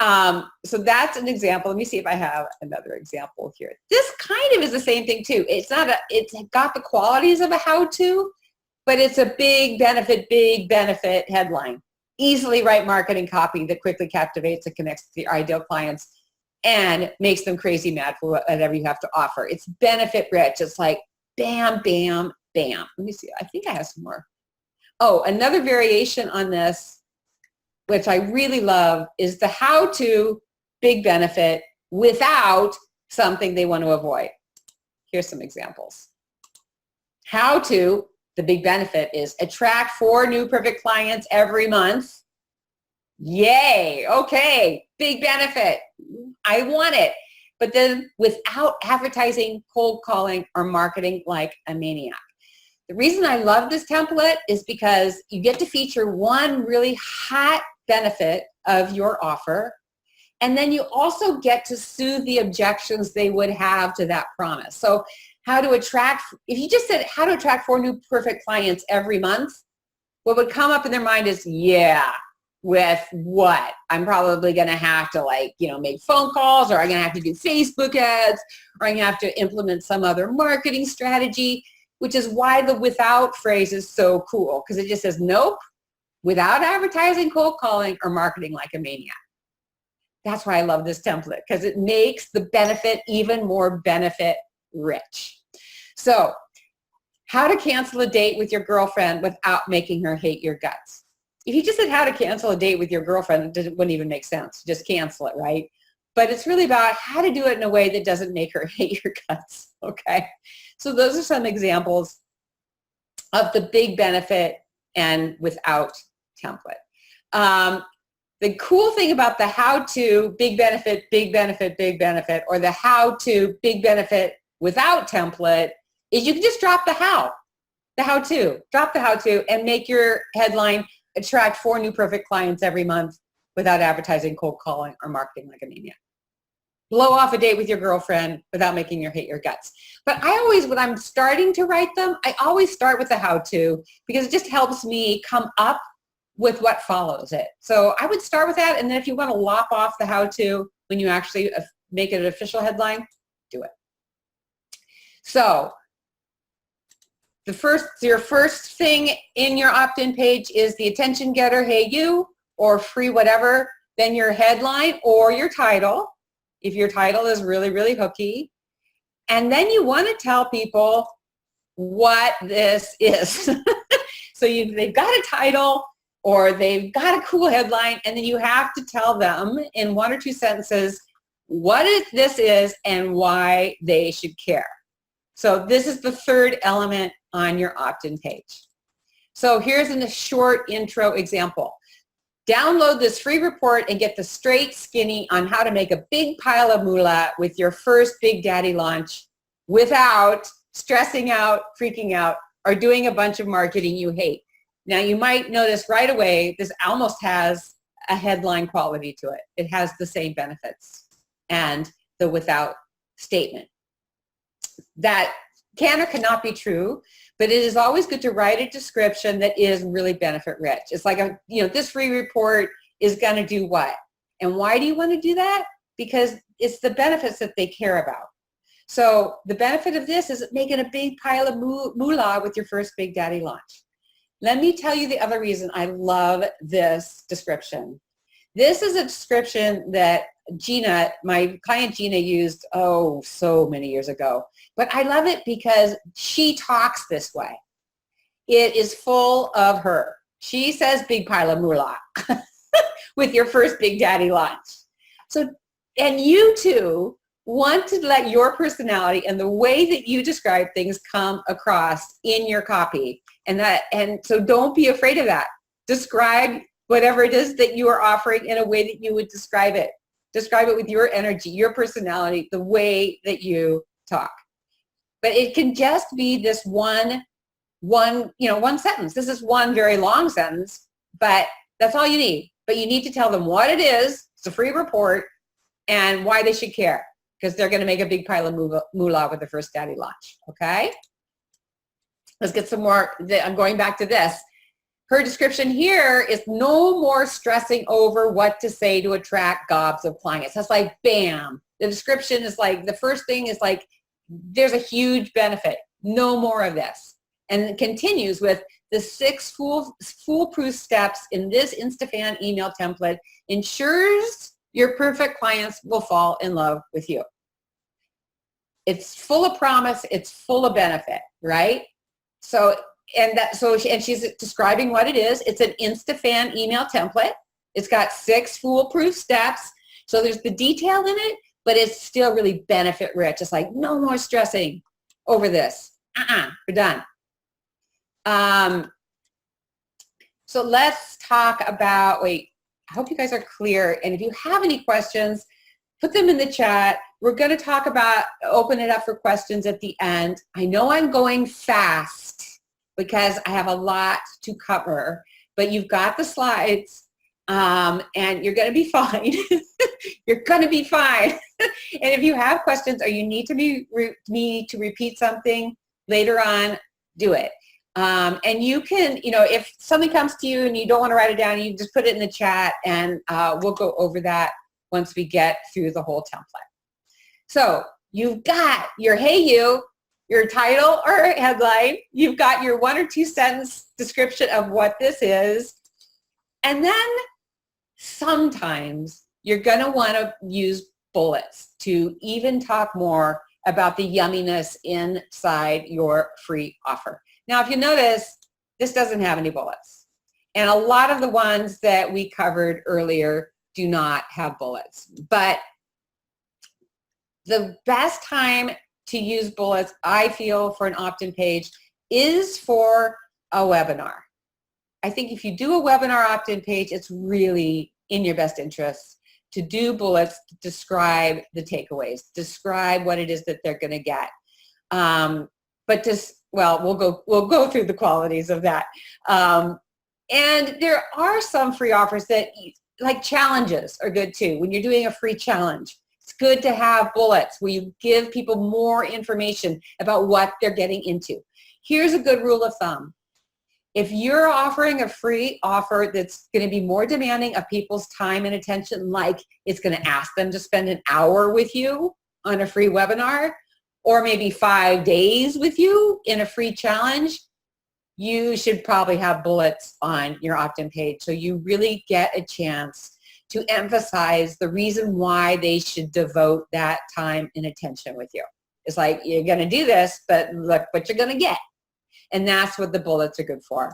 So that's an example. Let me see if I have another example here. This kind of is the same thing too. It's got the qualities of a how-to, but it's a big benefit headline. Easily write marketing copy that quickly captivates and connects to your ideal clients and makes them crazy mad for whatever you have to offer. It's benefit rich. It's like bam, bam, bam. Let me see. I think I have some more. Oh, another variation on this, which I really love, is the how-to big benefit without something they want to avoid. Here's some examples. How to, the big benefit is attract 4 new perfect clients every month. Yay, okay, big benefit. I want it. But then without advertising, cold calling, or marketing like a maniac. The reason I love this template is because you get to feature one really hot benefit of your offer, and then you also get to soothe the objections they would have to that promise. So how to attract, if you just said how to attract 4 new perfect clients every month, what would come up in their mind is, yeah, with what? I'm probably going to have to make phone calls, or I'm going to have to do Facebook ads, or I'm going to have to implement some other marketing strategy, which is why the without phrase is so cool, because it just says, nope, without advertising, cold calling, or marketing like a maniac. That's why I love this template, because it makes the benefit even more benefit rich. So how to cancel a date with your girlfriend without making her hate your guts. If you just said how to cancel a date with your girlfriend, it wouldn't even make sense. Just cancel it, right? But it's really about how to do it in a way that doesn't make her hate your guts, okay? So those are some examples of the big benefit and without template. The cool thing about the how-to big benefit, or the how-to big benefit without template is you can just drop the how-to, drop the how-to, and make your headline attract 4 new perfect clients every month without advertising, cold calling, or marketing like a maniac. Blow off a date with your girlfriend without making her hate your guts. But I always, when I'm starting to write them, I always start with the how-to, because it just helps me come up with what follows it. So I would start with that, and then if you want to lop off the how-to when you actually make it an official headline, do it. So your first thing in your opt-in page is the attention getter, hey you, or free whatever, then your headline or your title, if your title is really, really hooky. And then you want to tell people what this is. So they've got a title or they've got a cool headline, and then you have to tell them in 1 or 2 sentences what this is and why they should care. So this is the third element on your opt-in page. So here's a short intro example. Download this free report and get the straight skinny on how to make a big pile of moolah with your first Big Daddy launch without stressing out, freaking out, or doing a bunch of marketing you hate. Now you might notice right away this almost has a headline quality to it. It has the same benefits and the without statement. That can or cannot be true, but it is always good to write a description that is really benefit rich. It's like, this free report is going to do what? And why do you want to do that? Because it's the benefits that they care about. So the benefit of this is making a big pile of moolah with your first Big Daddy launch. Let me tell you the other reason I love this description. This is a description that Gina, my client Gina, used, so many years ago. But I love it because she talks this way. It is full of her. She says big pile of moolah with your first Big Daddy launch. So, and you too want to let your personality and the way that you describe things come across in your copy. And so don't be afraid of that. Describe whatever it is that you are offering in a way that you would describe it. Describe it with your energy, your personality, the way that you talk. But it can just be this one sentence. This is one very long sentence, but that's all you need. But you need to tell them what it is, it's a free report, and why they should care, because they're going to make a big pile of moolah with the first daddy launch, okay? Let's get some more. I'm going back to this. Her description here is no more stressing over what to say to attract gobs of clients. That's like, bam. The description is like, the first thing is like, there's a huge benefit. No more of this. And it continues with the 6 foolproof steps in this Instafan email template ensures your perfect clients will fall in love with you. It's full of promise. It's full of benefit, right? And she's describing what it is. It's an Instafan email template. It's got 6 foolproof steps. So there's the detail in it, but it's still really benefit rich. It's like, no more stressing over this. We're done. So let's talk about, I hope you guys are clear. And if you have any questions, put them in the chat. We're going to talk about, open it up for questions at the end. I know I'm going fast because I have a lot to cover, but you've got the slides, and you're going to be fine. You're going to be fine. And if you have questions or you need me to repeat something later on, do it. And you can, if something comes to you and you don't want to write it down, you just put it in the chat, and we'll go over that once we get through the whole template. So you've got your hey you, your title or headline, you've got your 1 or 2 sentence description of what this is, and then sometimes you're going to want to use bullets to even talk more about the yumminess inside your free offer. Now, if you notice, this doesn't have any bullets. And a lot of the ones that we covered earlier do not have bullets. But the best time to use bullets, I feel, for an opt-in page is for a webinar. I think if you do a webinar opt-in page, it's really in your best interest to do bullets to describe the takeaways, describe what it is that they're going to get. But just, we'll go through the qualities of that. And there are some free offers that, like challenges, are good too. When you're doing a free challenge, it's good to have bullets where you give people more information about what they're getting into. Here's a good rule of thumb. If you're offering a free offer that's going to be more demanding of people's time and attention, like it's going to ask them to spend an hour with you on a free webinar, or maybe 5 days with you in a free challenge, you should probably have bullets on your opt-in page so you really get a chance to emphasize the reason why they should devote that time and attention with you. It's like, you're going to do this, but look what you're going to get. And that's what the bullets are good for.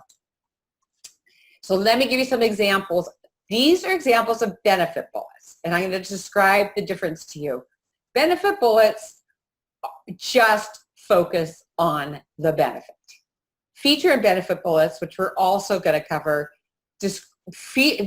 So let me give you some examples. These are examples of benefit bullets, and I'm going to describe the difference to you. Benefit bullets just focus on the benefit. Feature and benefit bullets, which we're also going to cover, just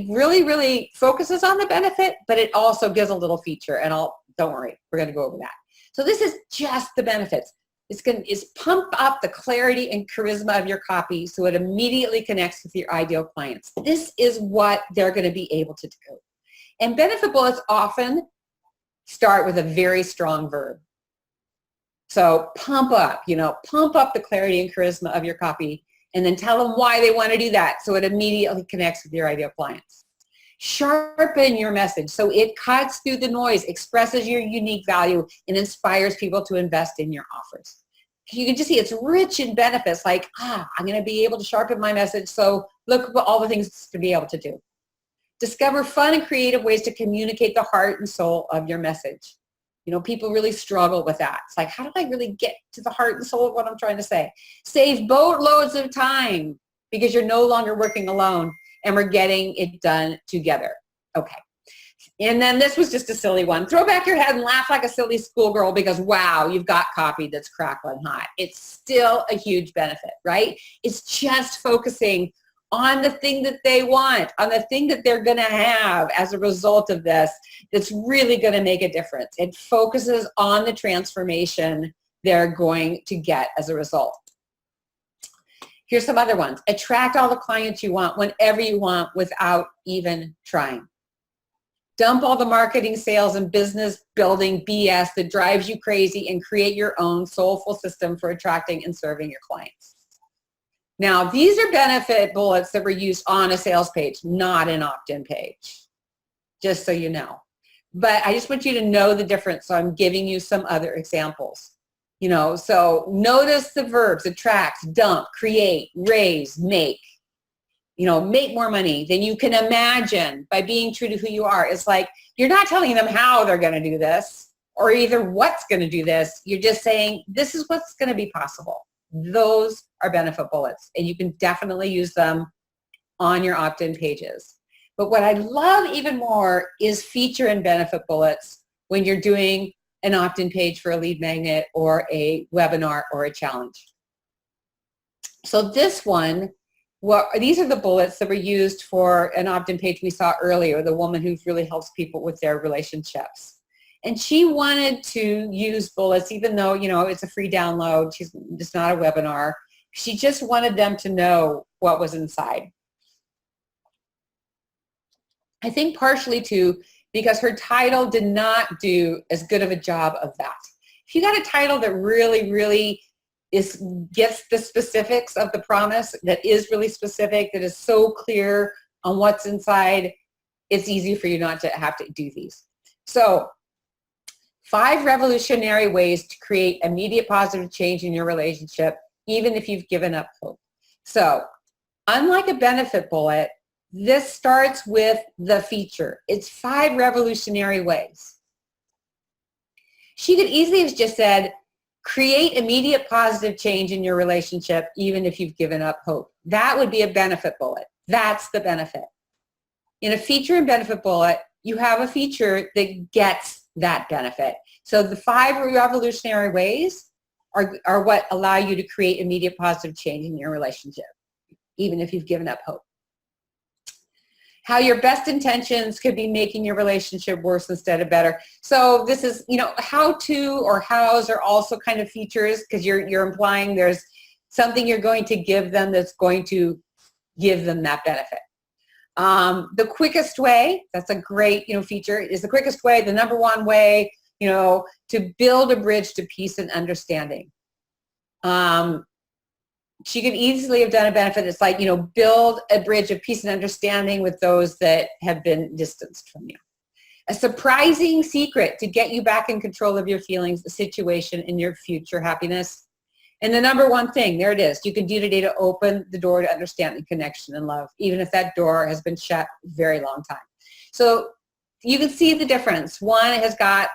really focuses on the benefit, but it also gives a little feature, and don't worry, we're going to go over that. So this is just the benefits. It's pump up the clarity and charisma of your copy so it immediately connects with your ideal clients. This is what they're going to be able to do. And benefit bullets often start with a very strong verb. So pump up the clarity and charisma of your copy, and then tell them why they want to do that so it immediately connects with your ideal clients. Sharpen your message so it cuts through the noise, expresses your unique value, and inspires people to invest in your offers. You can just see it's rich in benefits, like, I'm going to be able to sharpen my message, so look at all the things it's going to be able to do. Discover fun and creative ways to communicate the heart and soul of your message. People really struggle with that. It's like, how do I really get to the heart and soul of what I'm trying to say? Save boatloads of time because you're no longer working alone and we're getting it done together. Okay. And then this was just a silly one. Throw back your head and laugh like a silly schoolgirl because, wow, you've got copy that's crackling hot. It's still a huge benefit, right? It's just focusing on the thing that they want, on the thing that they're going to have as a result of this that's really going to make a difference. It focuses on the transformation they're going to get as a result. Here's some other ones. Attract all the clients you want whenever you want without even trying. Dump all the marketing, sales, and business building BS that drives you crazy and create your own soulful system for attracting and serving your clients. Now, these are benefit bullets that were used on a sales page, not an opt-in page, just so you know. But I just want you to know the difference, so I'm giving you some other examples. So notice the verbs: attract, dump, create, raise, make. Make more money than you can imagine by being true to who you are. It's like you're not telling them how they're going to do this or either what's going to do this. You're just saying, this is what's going to be possible. Those are benefit bullets, and you can definitely use them on your opt-in pages. But what I love even more is feature and benefit bullets when you're doing an opt-in page for a lead magnet or a webinar or a challenge. So this one, these are the bullets that were used for an opt-in page we saw earlier, the woman who really helps people with their relationships. And she wanted to use bullets, even though, it's a free download. It's not a webinar. She just wanted them to know what was inside. I think partially too, because her title did not do as good of a job of that. If you got a title that really, really gets the specifics of the promise, that is really specific, that is so clear on what's inside, it's easy for you not to have to do these. So 5 revolutionary ways to create immediate positive change in your relationship, even if you've given up hope. So unlike a benefit bullet, this starts with the feature. It's 5 revolutionary ways. She could easily have just said, create immediate positive change in your relationship, even if you've given up hope. That would be a benefit bullet. That's the benefit. In a feature and benefit bullet, you have a feature that gets that benefit. So the 5 revolutionary ways are what allow you to create immediate positive change in your relationship, even if you've given up hope. How your best intentions could be making your relationship worse instead of better. So this is, how to or hows are also kind of features, because you're implying there's something you're going to give them that's going to give them that benefit. The quickest way, that's a great, feature, is the quickest way, the number one way, to build a bridge to peace and understanding. She could easily have done a benefit that's like, build a bridge of peace and understanding with those that have been distanced from you. A surprising secret to get you back in control of your feelings, the situation, and your future happiness. And the number one thing, there it is, you can do today to open the door to understanding, connection, and love, even if that door has been shut a very long time. So you can see the difference. One has got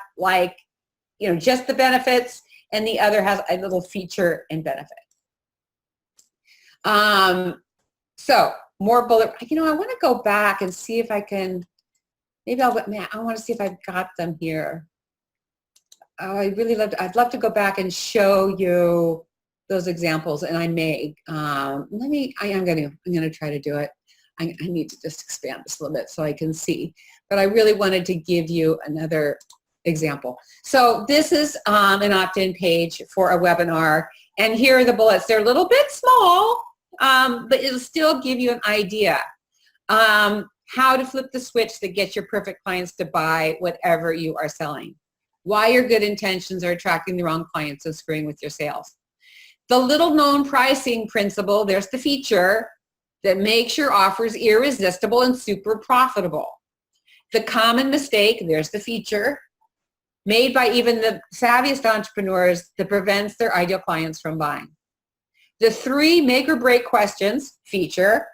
just the benefits, and the other has a little feature and benefit. So more bullet, I want to go back and see if I can, maybe I want to see if I've got them here. Oh, I'd love to go back and show you those examples, and I may. I'm going to try to do it. I need to just expand this a little bit so I can see. But I really wanted to give you another example. So this is an opt-in page for a webinar, and here are the bullets. They're a little bit small, but it'll still give you an idea. How to flip the switch that gets your perfect clients to buy whatever you are selling. Why your good intentions are attracting the wrong clients and screwing with your sales. The little known pricing principle, there's the feature that makes your offers irresistible and super profitable. The common mistake, there's the feature, made by even the savviest entrepreneurs that prevents their ideal clients from buying. The 3 make or break questions, feature,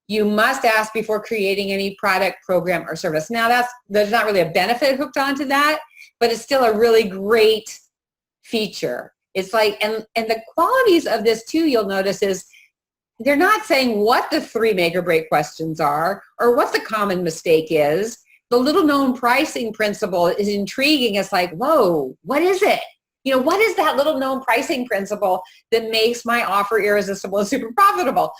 you must ask before creating any product, program, or service. Now there's not really a benefit hooked onto that, but it's still a really great feature. It's like, and the qualities of this too, you'll notice, is they're not saying what the 3 make or break questions are or what the common mistake is. The little known pricing principle is intriguing. It's like, whoa, what is it? What is that little known pricing principle that makes my offer irresistible and super profitable?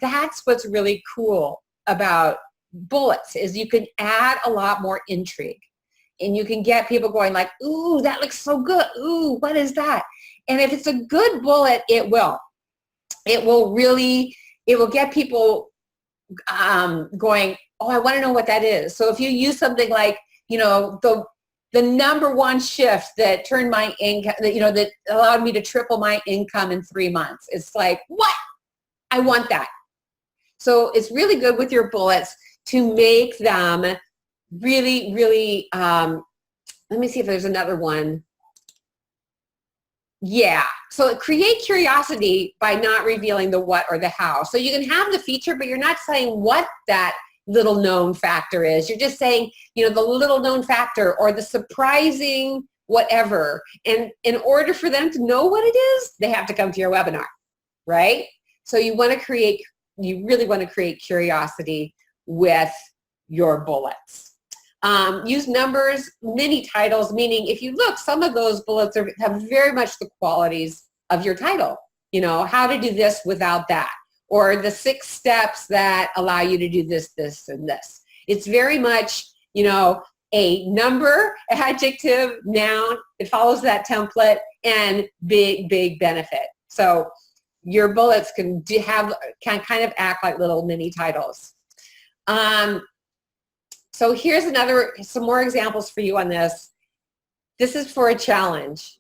That's what's really cool about bullets, is you can add a lot more intrigue, and you can get people going like, ooh, that looks so good. Ooh, what is that? And if it's a good bullet, it will get people going, oh, I want to know what that is. So if you use something like, the number one shift that turned my income, that allowed me to triple my income in 3 months. It's like, what? I want that. So it's really good with your bullets to make them really, really, let me see if there's another one. Yeah, so create curiosity by not revealing the what or the how. So you can have the feature, but you're not saying what that little known factor is. You're just saying, the little known factor or the surprising whatever. And in order for them to know what it is, they have to come to your webinar, right? So you really want to create curiosity with your bullets. Use numbers, mini titles, meaning if you look, some of those bullets have very much the qualities of your title. How to do this without that, or the 6 steps that allow you to do this, this, and this. It's very much, a number, adjective, noun. It follows that template, and big, big benefit. So your bullets can kind of act like little mini titles. So here's some more examples for you on this. This is for a challenge.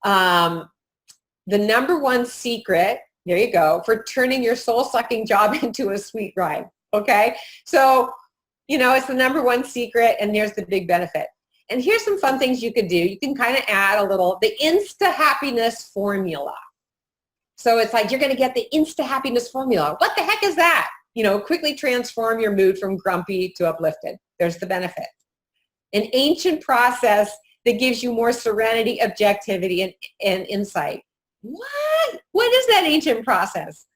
The number 1 secret, there you go, for turning your soul-sucking job into a sweet ride, okay? So, it's the number 1 secret, and there's the big benefit. And here's some fun things you could do. You can kind of add the insta-happiness formula. So it's like you're going to get the insta-happiness formula. What the heck is that? Quickly transform your mood from grumpy to uplifted. There's the benefit. An ancient process that gives you more serenity, objectivity, and insight. What? What is that ancient process?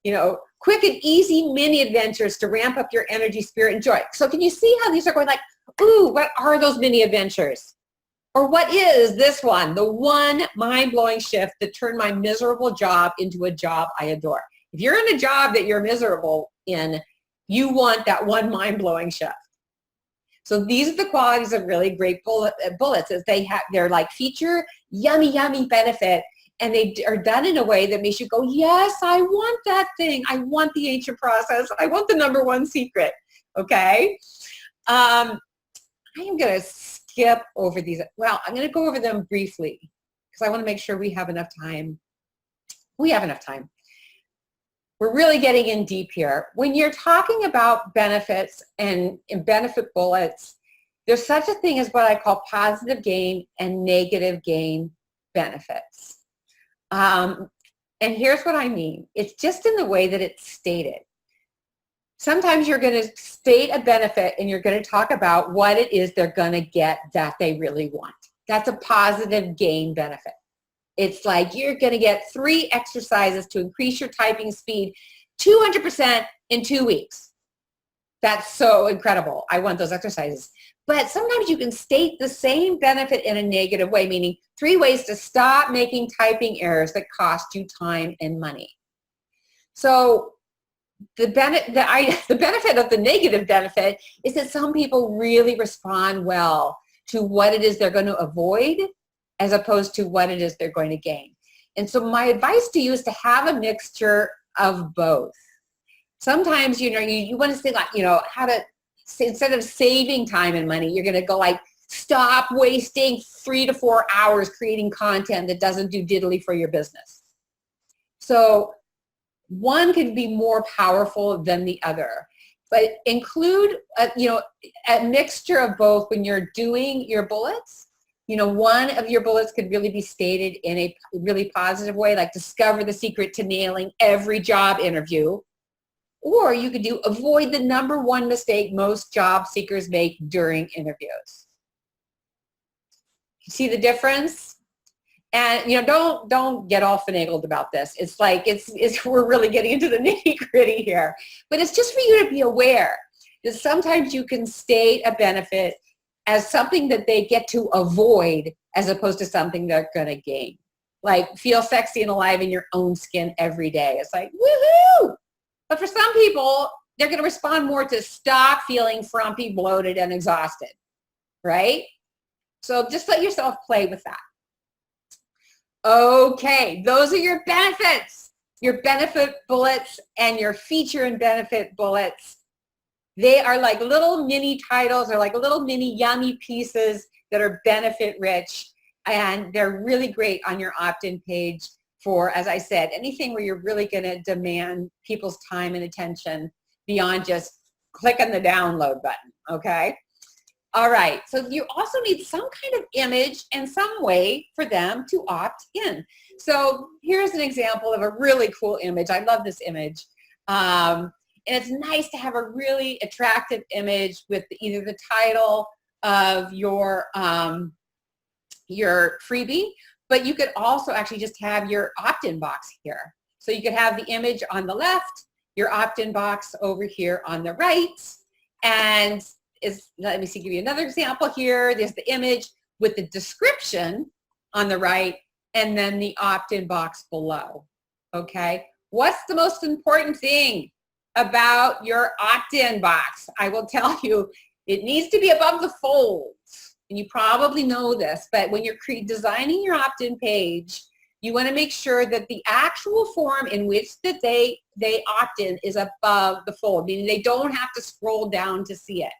Quick and easy mini adventures to ramp up your energy, spirit, and joy. So can you see how these are going like, ooh, what are those mini adventures? Or what is this one? The one mind-blowing shift that turned my miserable job into a job I adore. If you're in a job that you're miserable in, you want that one mind-blowing shift. So these are the qualities of really great bullets. Is they're like feature, yummy, yummy benefit, and they are done in a way that makes you go, yes, I want that thing. I want the ancient process. I want the number 1 secret. Okay. I am going to skip over these. Well, I'm going to go over them briefly because I want to make sure we have enough time. We have enough time. We're really getting in deep here. When you're talking about benefits and benefit bullets, there's such a thing as what I call positive gain and negative gain benefits. And here's what I mean. It's just in the way that it's stated. Sometimes you're going to state a benefit and you're going to talk about what it is they're going to get that they really want. That's a positive gain benefit. It's like you're going to get 3 exercises to increase your typing speed 200% in 2 weeks. That's so incredible. I want those exercises. But sometimes you can state the same benefit in a negative way, meaning 3 ways to stop making typing errors that cost you time and money. So the benefit of the negative benefit is that some people really respond well to what it is they're going to avoid as opposed to what it is they're going to gain. And so my advice to you is to have a mixture of both. Sometimes, you want to say like, how to, instead of saving time and money, you're going to go like, stop wasting 3 to 4 hours creating content that doesn't do diddly for your business. So one can be more powerful than the other, but include, a mixture of both when you're doing your bullets. One of your bullets could really be stated in a really positive way, like discover the secret to nailing every job interview. Or you could do avoid the number 1 mistake most job seekers make during interviews. You see the difference? And don't get all finagled about this. It's like we're really getting into the nitty-gritty here. But it's just for you to be aware that sometimes you can state a benefit as something that they get to avoid as opposed to something they're going to gain. Like feel sexy and alive in your own skin every day. It's like, woohoo! But for some people, they're going to respond more to stop feeling frumpy, bloated, and exhausted, right? So just let yourself play with that. Okay, those are your benefits, your benefit bullets and your feature and benefit bullets. They are like little mini titles or like little mini yummy pieces that are benefit rich, and they're really great on your opt-in page for, as I said, anything where you're really going to demand people's time and attention beyond just clicking the download button, okay? All right, so you also need some kind of image and some way for them to opt in. So here's an example of a really cool image. I love this image. And it's nice to have a really attractive image with either the title of your freebie, but you could also actually just have your opt-in box here. So you could have the image on the left, your opt-in box over here on the right, and let me give you another example here. There's the image with the description on the right and then the opt-in box below, okay? What's the most important thing about your opt-in box? I will tell you, it needs to be above the folds. And you probably know this, but when you're designing your opt-in page, you want to make sure that the actual form in which that they opt in is above the fold, meaning they don't have to scroll down to see it.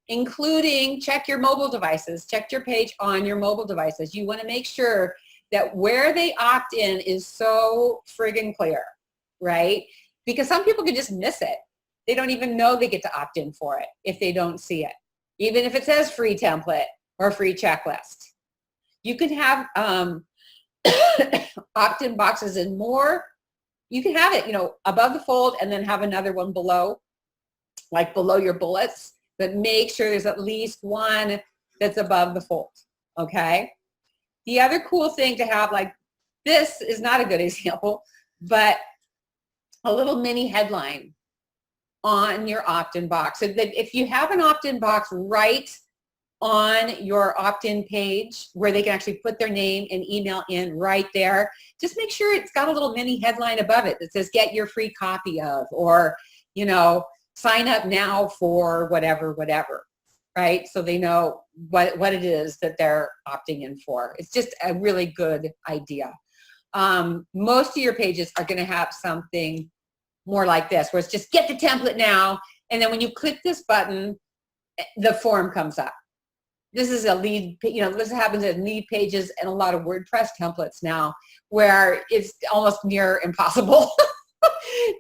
Including check your mobile devices, check your page on your mobile devices. You want to make sure that where they opt in is so friggin' clear, right? Because some people can just miss it. They don't even know they get to opt in for it if they don't see it, even if it says free template or free checklist. You can have opt-in boxes in more. You can have it, above the fold and then have another one below, like below your bullets. But make sure there's at least one that's above the fold, okay? The other cool thing to have, like this is not a good example, but a little mini headline on your opt-in box. So that if you have an opt-in box right on your opt-in page where they can actually put their name and email in right there, just make sure it's got a little mini headline above it that says get your free copy of, or, sign up now for whatever, right? So they know what it is that they're opting in for. It's just a really good idea. Most of your pages are going to have something more like this, where it's just get the template now, and then when you click this button, the form comes up. This is a lead, this happens in lead pages and a lot of WordPress templates now, where it's almost near impossible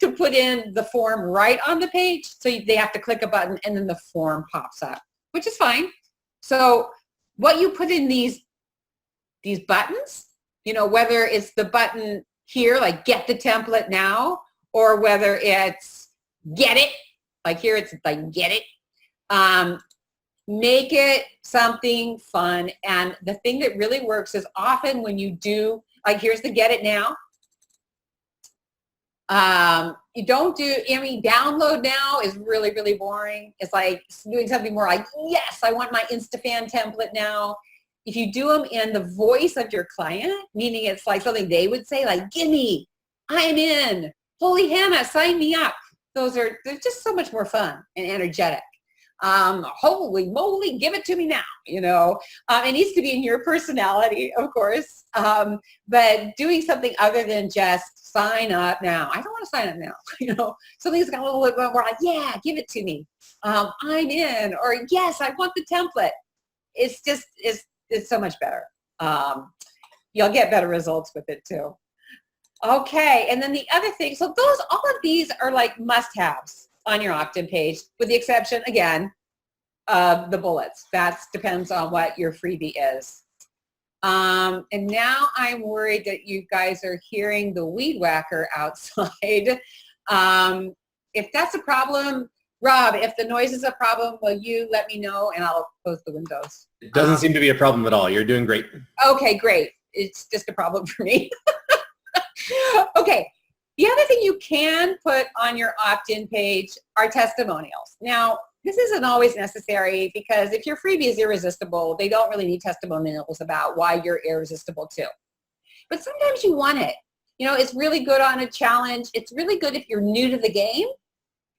to put in the form right on the page. So they have to click a button and then the form pops up, which is fine. So what you put in these buttons, whether it's the button here, like get the template now, or whether it's get it, like here it's like get it, make it something fun. And the thing that really works is often when you do, like here's the get it now. You don't do, download now is really, really boring. It's like doing something more like, yes, I want my InstaFan template now. If you do them in the voice of your client, meaning it's like something they would say, like, gimme, I'm in, holy Hannah, sign me up. They're just so much more fun and energetic. Holy moly, give it to me now, it needs to be in your personality, of course, but doing something other than just sign up now. I don't want to sign up now, something's got a little bit more like, yeah, give it to me. I'm in, or yes, I want the template. It's just, it's so much better. You'll get better results with it too. Okay, and then the other thing, so all of these are like must-haves on your opt-in page, with the exception, again, of the bullets. That depends on what your freebie is. And now I'm worried that you guys are hearing the weed whacker outside. If that's a problem, Rob, if the noise is a problem, will you let me know and I'll close the windows? It doesn't seem to be a problem at all. You're doing great. Okay, great. It's just a problem for me. Okay. The other thing you can put on your opt-in page are testimonials. Now, this isn't always necessary because if your freebie is irresistible, they don't really need testimonials about why you're irresistible too. But sometimes you want it. It's really good on a challenge. It's really good if you're new to the game.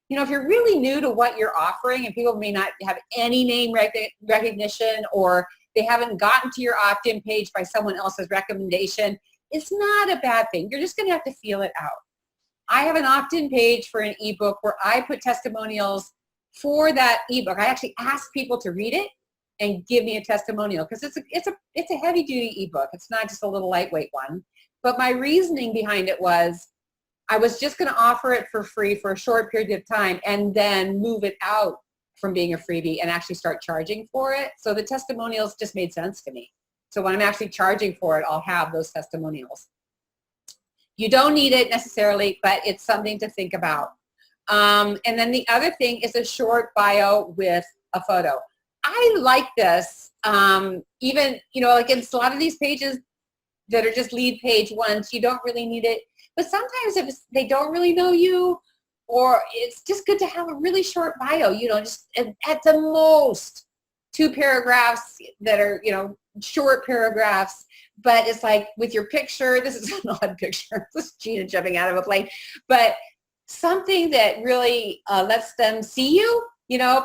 If you're really new to what you're offering and people may not have any name recognition, or they haven't gotten to your opt-in page by someone else's recommendation, it's not a bad thing. You're just going to have to feel it out. I have an opt-in page for an ebook where I put testimonials for that ebook. I actually ask people to read it, and give me a testimonial, because it's a heavy duty ebook. It's not just a little lightweight one. But my reasoning behind it was I was just going to offer it for free for a short period of time and then move it out from being a freebie and actually start charging for it. So the testimonials just made sense to me. So when I'm actually charging for it, I'll have those testimonials. You don't need it necessarily, but it's something to think about. And then the other thing is a short bio with a photo. I like this. Even, like in a lot of these pages that are just lead page ones, you don't really need it. But sometimes if they don't really know you, or it's just good to have a really short bio, just at the most 2 paragraphs that are, short paragraphs, but it's like with your picture. This is an odd picture. This is Gina jumping out of a plane, but something that really lets them see you,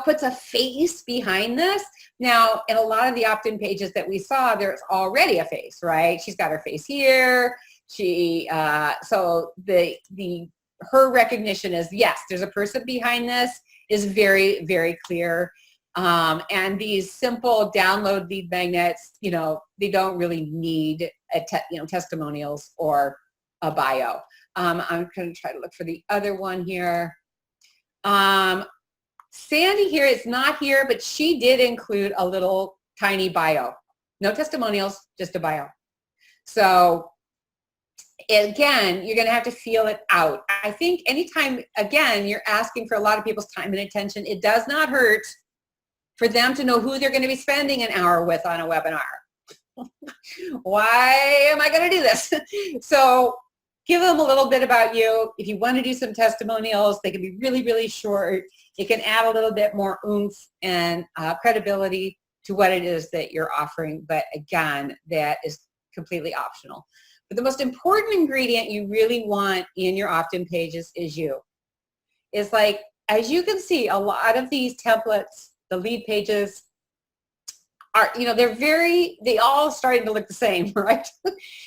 puts a face behind this. Now, in a lot of the opt-in pages that we saw, there's already a face, right? She's got her face here. So her recognition is, yes, there's a person behind this, is very, very clear. And these simple download lead magnets, they don't really need testimonials or a bio. I'm going to try to look for the other one here. Sandy here is not here, but she did include a little tiny bio. No testimonials, just a bio. So again, you're going to have to feel it out. I think anytime, again, you're asking for a lot of people's time and attention, it does not hurt for them to know who they're going to be spending an hour with on a webinar. Why am I going to do this? So give them a little bit about you. If you want to do some testimonials, they can be really, really short. It can add a little bit more oomph and credibility to what it is that you're offering. But again, that is completely optional. But the most important ingredient you really want in your opt-in pages is you. It's like, as you can see, a lot of these templates, the lead pages are, they all starting to look the same, right?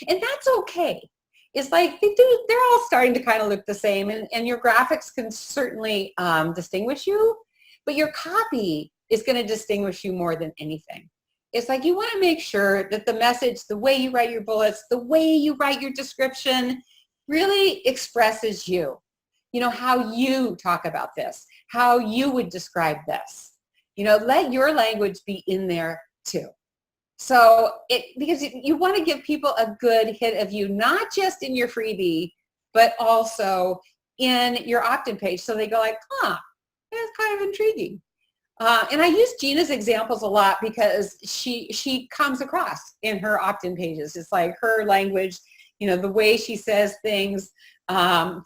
And that's okay. It's like they're all starting to kind of look the same, and your graphics can certainly distinguish you, but your copy is going to distinguish you more than anything. It's like you want to make sure that the message, the way you write your bullets, the way you write your description really expresses you. How you talk about this, how you would describe this. Let your language be in there too. So because you want to give people a good hit of you, not just in your freebie, but also in your opt-in page. So they go like, that's kind of intriguing. And I use Gina's examples a lot because she comes across in her opt-in pages. It's like her language, the way she says things.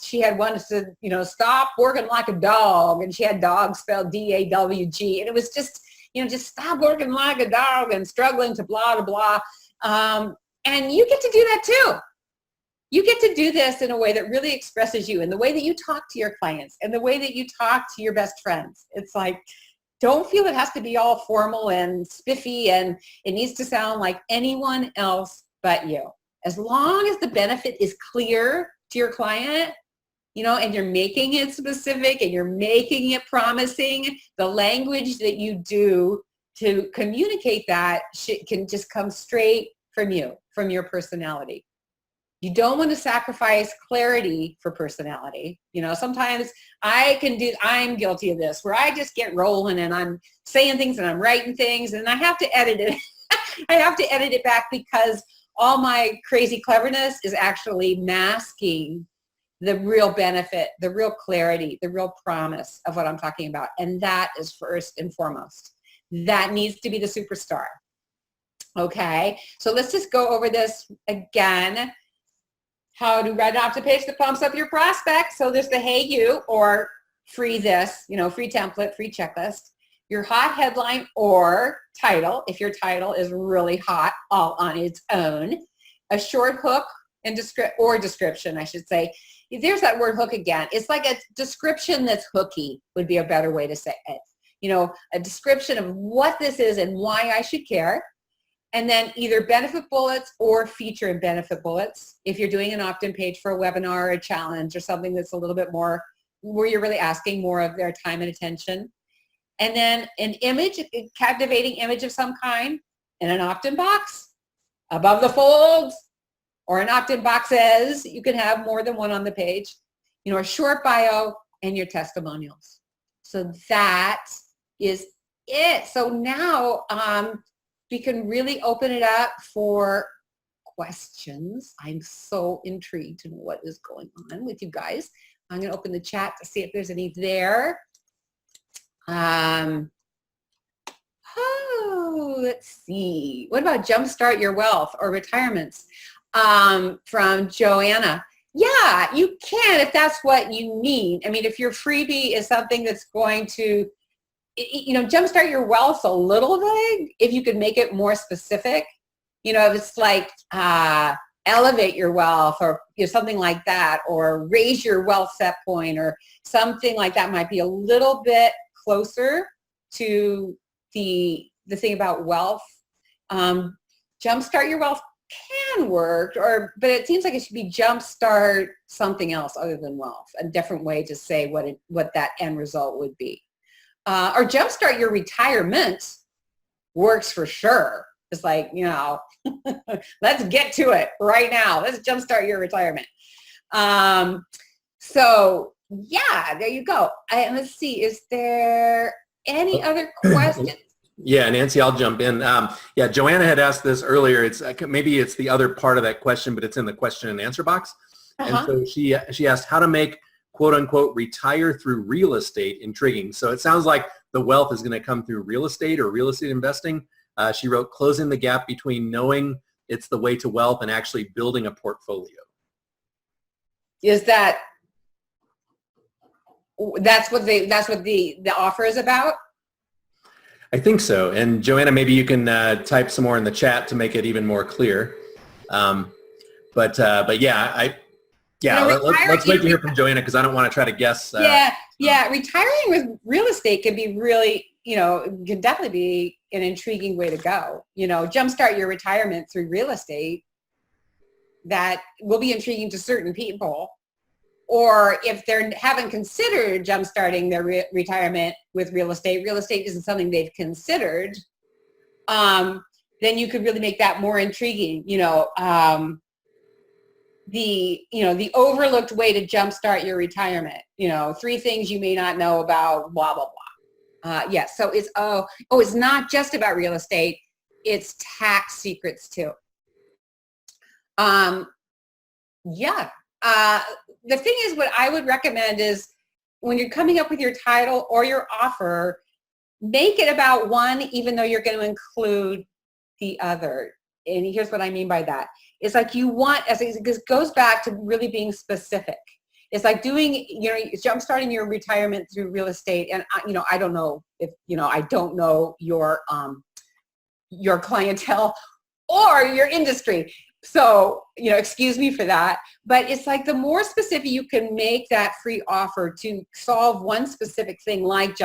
She had one that said, stop working like a dog. And she had dog spelled D-A-W-G. And it was just, just stop working like a dog and struggling to blah, blah, blah. And you get to do that too. You get to do this in a way that really expresses you, in the way that you talk to your clients, and the way that you talk to your best friends. It's like, don't feel it has to be all formal and spiffy, and it needs to sound like anyone else but you. As long as the benefit is clear to your client, and you're making it specific and you're making it promising, the language that you do to communicate that can just come straight from you, from your personality. You don't want to sacrifice clarity for personality. Sometimes I'm guilty of this, where I just get rolling and I'm saying things and I'm writing things and I have to edit it. I have to edit it back because all my crazy cleverness is actually masking the real benefit, the real clarity, the real promise of what I'm talking about. And that is first and foremost. That needs to be the superstar. Okay, so let's just go over this again. How to write an opt-in page that pumps up your prospect. So there's the hey you, or free this, free template, free checklist. Your hot headline or title, if your title is really hot all on its own. A short hook and description, I should say. There's that word hook again. It's like a description that's hooky would be a better way to say it. A description of what this is and why I should care. And then either benefit bullets or feature and benefit bullets. If you're doing an opt-in page for a webinar or a challenge or something that's a little bit more, where you're really asking more of their time and attention. and then an image, a captivating image of some kind, in an opt-in box, above the folds, or an opt-in boxes. You can have more than one on the page. A short bio and your testimonials. So that is it. So now we can really open it up for questions. I'm so intrigued to know what is going on with you guys. I'm going to open the chat to see if there's any there. Let's see. What about Jumpstart Your Wealth or retirements? From Joanna. Yeah, you can if that's what you need. I mean, if your freebie is something that's going to, jumpstart your wealth a little vague, if you could make it more specific, if it's like elevate your wealth or something like that, or raise your wealth set point or something like that, might be a little bit closer to the thing about wealth. Jumpstart your wealth can work, but it seems like it should be jumpstart something else other than wealth, a different way to say what that end result would be. Or jumpstart your retirement works for sure. It's like, let's get to it right now. Let's jumpstart your retirement. So yeah, there you go. And let's see, is there any other questions? Yeah, Nancy, I'll jump in. Yeah, Joanna had asked this earlier. It's maybe it's the other part of that question, but it's in the question and answer box. And so she asked how to make quote unquote retire through real estate intriguing. So it sounds like the wealth is going to come through real estate or real estate investing. She wrote closing the gap between knowing it's the way to wealth and actually building a portfolio. That's what the offer is about? I think so. And Joanna, maybe you can type some more in the chat to make it even more clear. But yeah, let's wait to hear from Joanna because I don't want to try to guess. Retiring with real estate can be really, can definitely be an intriguing way to go. Jumpstart your retirement through real estate. That will be intriguing to certain people. Or if they haven't considered jumpstarting their retirement with real estate isn't something they've considered, then you could really make that more intriguing. The overlooked way to jumpstart your retirement. 3 things you may not know about blah blah blah. Yes, so it's it's not just about real estate; it's tax secrets too. The thing is, what I would recommend is when you're coming up with your title or your offer, make it about one, even though you're going to include the other. And here's what I mean by that. It's like you want, this goes back to really being specific. It's like doing, jumpstarting your retirement through real estate. And, I don't know if, I don't know your clientele or your industry. So, excuse me for that, but it's like the more specific you can make that free offer to solve one specific thing, like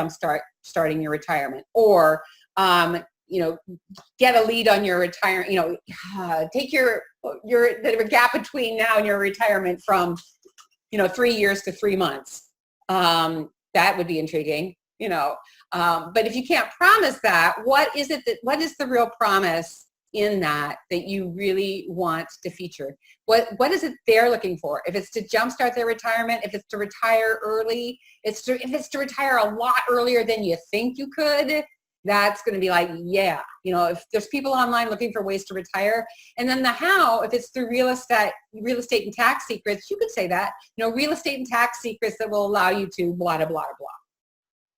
starting your retirement, or, get a lead on your retirement, take your the gap between now and your retirement from, 3 years to 3 months. That would be intriguing, but if you can't promise that, what is the real promise in that you really want to feature? What is it they're looking for? If it's to jumpstart their retirement, if it's to retire early, if it's to retire a lot earlier than you think you could, that's going to be like, yeah, if there's people online looking for ways to retire. And then the how, if it's through real estate and tax secrets, you could say that, real estate and tax secrets that will allow you to blah, blah, blah, blah.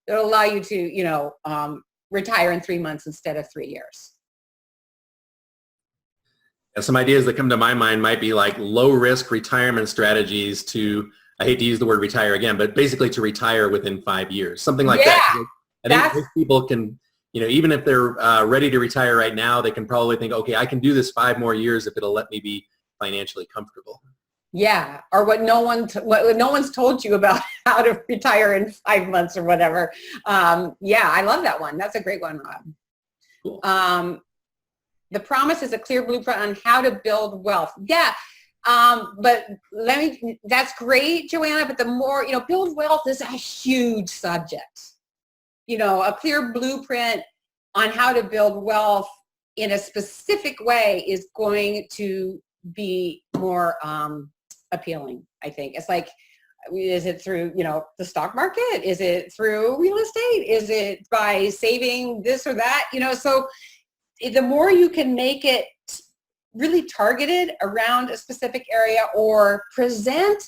It'll allow you to, retire in 3 months instead of 3 years. Some ideas that come to my mind might be like low-risk retirement strategies to, I hate to use the word retire again, but basically to retire within 5 years, something like that. I think people can, even if they're ready to retire right now, they can probably think, okay, I can do this 5 more years if it'll let me be financially comfortable. Yeah, or what no one's told you about how to retire in 5 months or whatever. Yeah, I love that one. That's a great one, Rob. Cool. The promise is a clear blueprint on how to build wealth. Yeah, but that's great, Joanna, but the more, build wealth is a huge subject. a clear blueprint on how to build wealth in a specific way is going to be more appealing, I think. It's like, is it through, the stock market? Is it through real estate? Is it by saving this or that? So the more you can make it really targeted around a specific area or present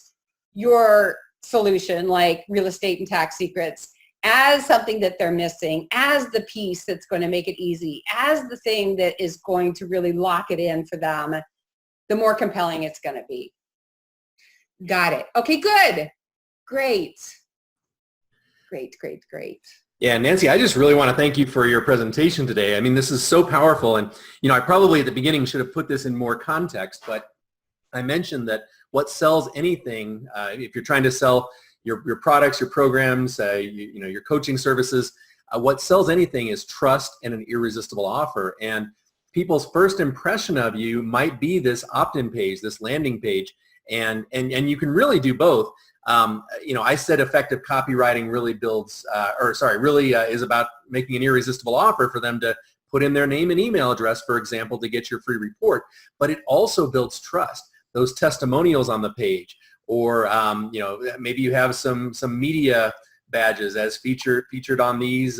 your solution like real estate and tax secrets as something that they're missing, as the piece that's going to make it easy, as the thing that is going to really lock it in for them, the more compelling it's going to be. Got it. Okay, good. Great. Great. Yeah, Nancy, I just really want to thank you for your presentation today. I mean, this is so powerful. And, I probably at the beginning should have put this in more context, but I mentioned that what sells anything, if you're trying to sell your products, your programs, your coaching services, what sells anything is trust and an irresistible offer. And people's first impression of you might be this opt-in page, this landing page, and you can really do both. I said effective copywriting really is about making an irresistible offer for them to put in their name and email address, for example, to get your free report. But it also builds trust. Those testimonials on the page, or maybe you have some media badges as featured on these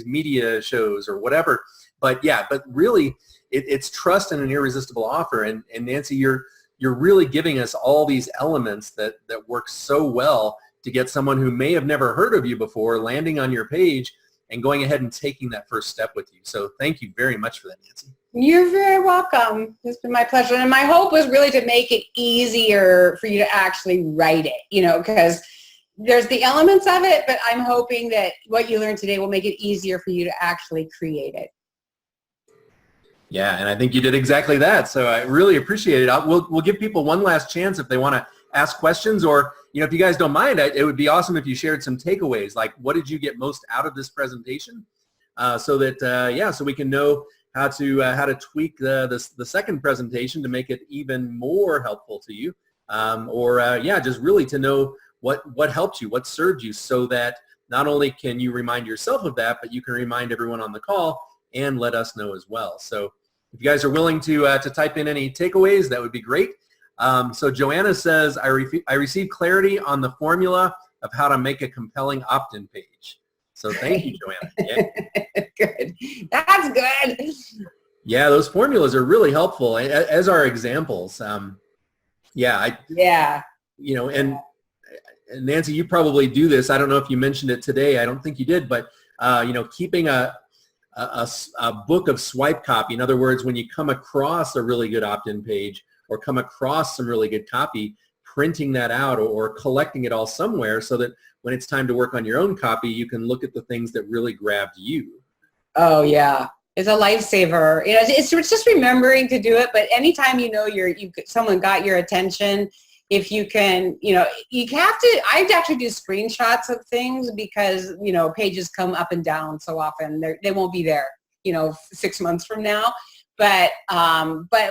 media shows or whatever. But really, it's trust and an irresistible offer. And Nancy, you're really giving us all these elements that work so well to get someone who may have never heard of you before landing on your page and going ahead and taking that first step with you. So thank you very much for that, Nancy. You're very welcome. It's been my pleasure. And my hope was really to make it easier for you to actually write it, because there's the elements of it, but I'm hoping that what you learned today will make it easier for you to actually create it. Yeah, and I think you did exactly that. So I really appreciate it. We'll give people one last chance if they want to ask questions, or if you guys don't mind, it would be awesome if you shared some takeaways, like what did you get most out of this presentation, so that so we can know how to tweak the second presentation to make it even more helpful to you, just really to know what helped you, what served you, so that not only can you remind yourself of that, but you can remind everyone on the call and let us know as well. So if you guys are willing to type in any takeaways, that would be great. So Joanna says, I received clarity on the formula of how to make a compelling opt-in page. So thank you, Joanna. Yeah. Good. That's good. Yeah, those formulas are really helpful, as are examples. And Nancy, you probably do this. I don't know if you mentioned it today. I don't think you did, but keeping a book of swipe copy. In other words, when you come across a really good opt-in page or come across some really good copy, printing that out or collecting it all somewhere so that when it's time to work on your own copy, you can look at the things that really grabbed you. Oh, yeah. It's a lifesaver. It's just remembering to do it, but anytime someone got your attention, if you can, you have to, I actually do screenshots of things because, pages come up and down so often. They won't be there, 6 months from now. But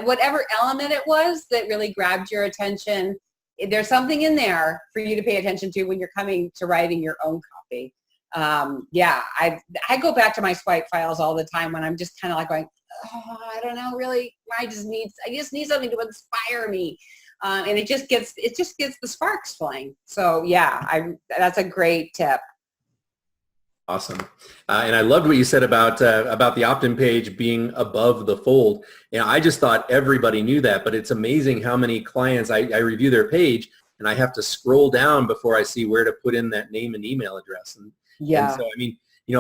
whatever element it was that really grabbed your attention, there's something in there for you to pay attention to when you're coming to writing your own copy. I go back to my swipe files all the time when I'm just kind of like going, I don't know, really, I just need something to inspire me. And it just gets the sparks flying. So that's a great tip. Awesome. And I loved what you said about the opt-in page being above the fold. I just thought everybody knew that, but it's amazing how many clients I review their page and I have to scroll down before I see where to put in that name and email address. And so,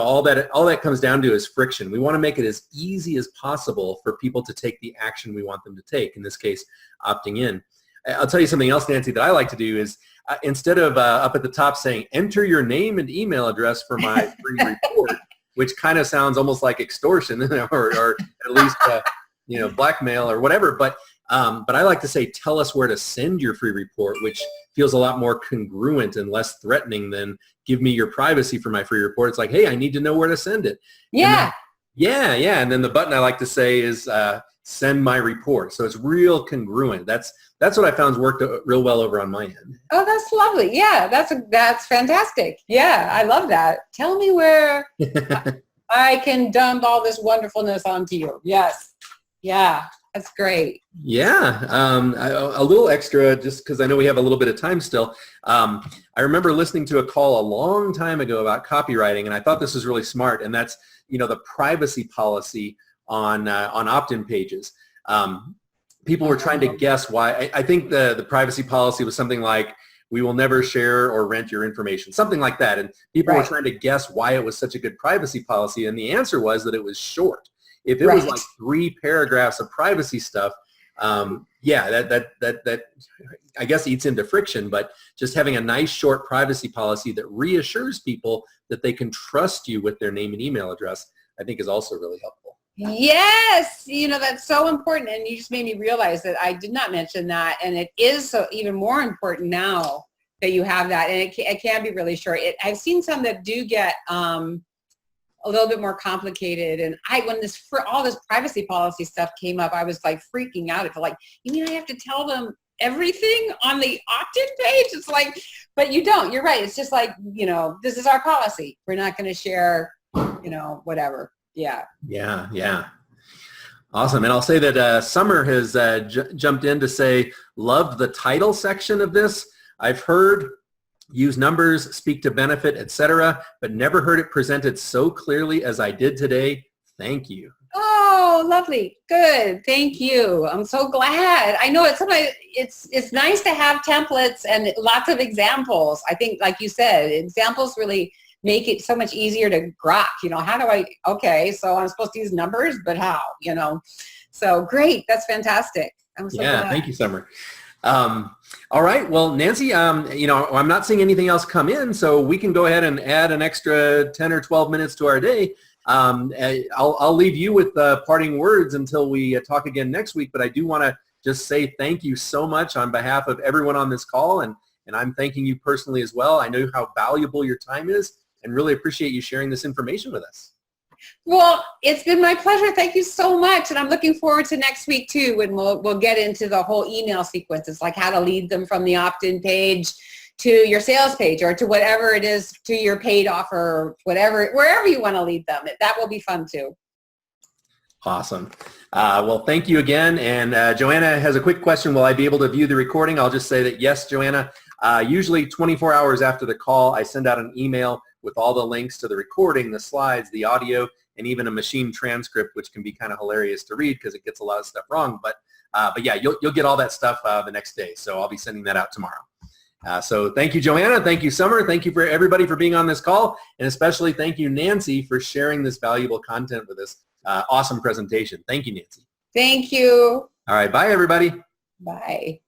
all that comes down to is friction. We want to make it as easy as possible for people to take the action we want them to take, in this case, opting in. I'll tell you something else, Nancy, that I like to do is instead of up at the top saying, enter your name and email address for my free report, which kind of sounds almost like extortion or at least, blackmail or whatever. But I like to say, tell us where to send your free report, which feels a lot more congruent and less threatening than give me your privacy for my free report. It's like, hey, I need to know where to send it. Yeah. And then the button I like to say is send my report. So it's real congruent. That's what I found has worked real well over on my end. Oh, that's lovely. Yeah, that's fantastic. Yeah, I love that. Tell me where I can dump all this wonderfulness onto you. Yes. Yeah, that's great. Yeah, a little extra, just because I know we have a little bit of time still. I remember listening to a call a long time ago about copywriting, and I thought this was really smart, and that's, the privacy policy on opt-in pages. People were trying to guess why. I think the privacy policy was something like, we will never share or rent your information, something like that. And people were trying to guess why it was such a good privacy policy, and the answer was that it was short. If it was like 3 paragraphs of privacy stuff, that I guess eats into friction, but just having a nice short privacy policy that reassures people that they can trust you with their name and email address, I think is also really helpful. Yes, that's so important, and you just made me realize that I did not mention that, and it is so even more important now that you have that, and it can be really short. I've seen some that do get a little bit more complicated, and when all this privacy policy stuff came up, I was like freaking out. It's like, you mean I have to tell them everything on the opt-in page? It's like, but you don't. You're right. It's just like, this is our policy. We're not going to share, whatever. Yeah. Yeah. Awesome. And I'll say that Summer has jumped in to say, loved the title section of this. I've heard use numbers, speak to benefit, etc., but never heard it presented so clearly as I did today. Thank you. Oh, lovely. Good. Thank you. I'm so glad. I know it's nice to have templates and lots of examples. I think, like you said, examples really make it so much easier to grok. How do okay, so I'm supposed to use numbers, but how? So great. That's fantastic. I'm so glad. Thank you, Summer. All right. Well, Nancy, I'm not seeing anything else come in, so we can go ahead and add an extra 10 or 12 minutes to our day. I'll leave you with parting words until we talk again next week, but I do want to just say thank you so much on behalf of everyone on this call, and I'm thanking you personally as well. I know how valuable your time is and really appreciate you sharing this information with us. Well, it's been my pleasure. Thank you so much. And I'm looking forward to next week too, when we'll get into the whole email sequences, like how to lead them from the opt-in page to your sales page or to whatever it is, to your paid offer, wherever you want to lead them. That will be fun too. Awesome. Well, thank you again. And Joanna has a quick question. Will I be able to view the recording? I'll just say that yes, Joanna. Usually 24 hours after the call, I send out an email with all the links to the recording, the slides, the audio, and even a machine transcript, which can be kind of hilarious to read because it gets a lot of stuff wrong. But yeah, you'll get all that stuff the next day. So I'll be sending that out tomorrow. So thank you, Joanna. Thank you, Summer. Thank you for everybody for being on this call. And especially thank you, Nancy, for sharing this valuable content with us. Awesome presentation. Thank you, Nancy. Thank you. All right. Bye, everybody. Bye.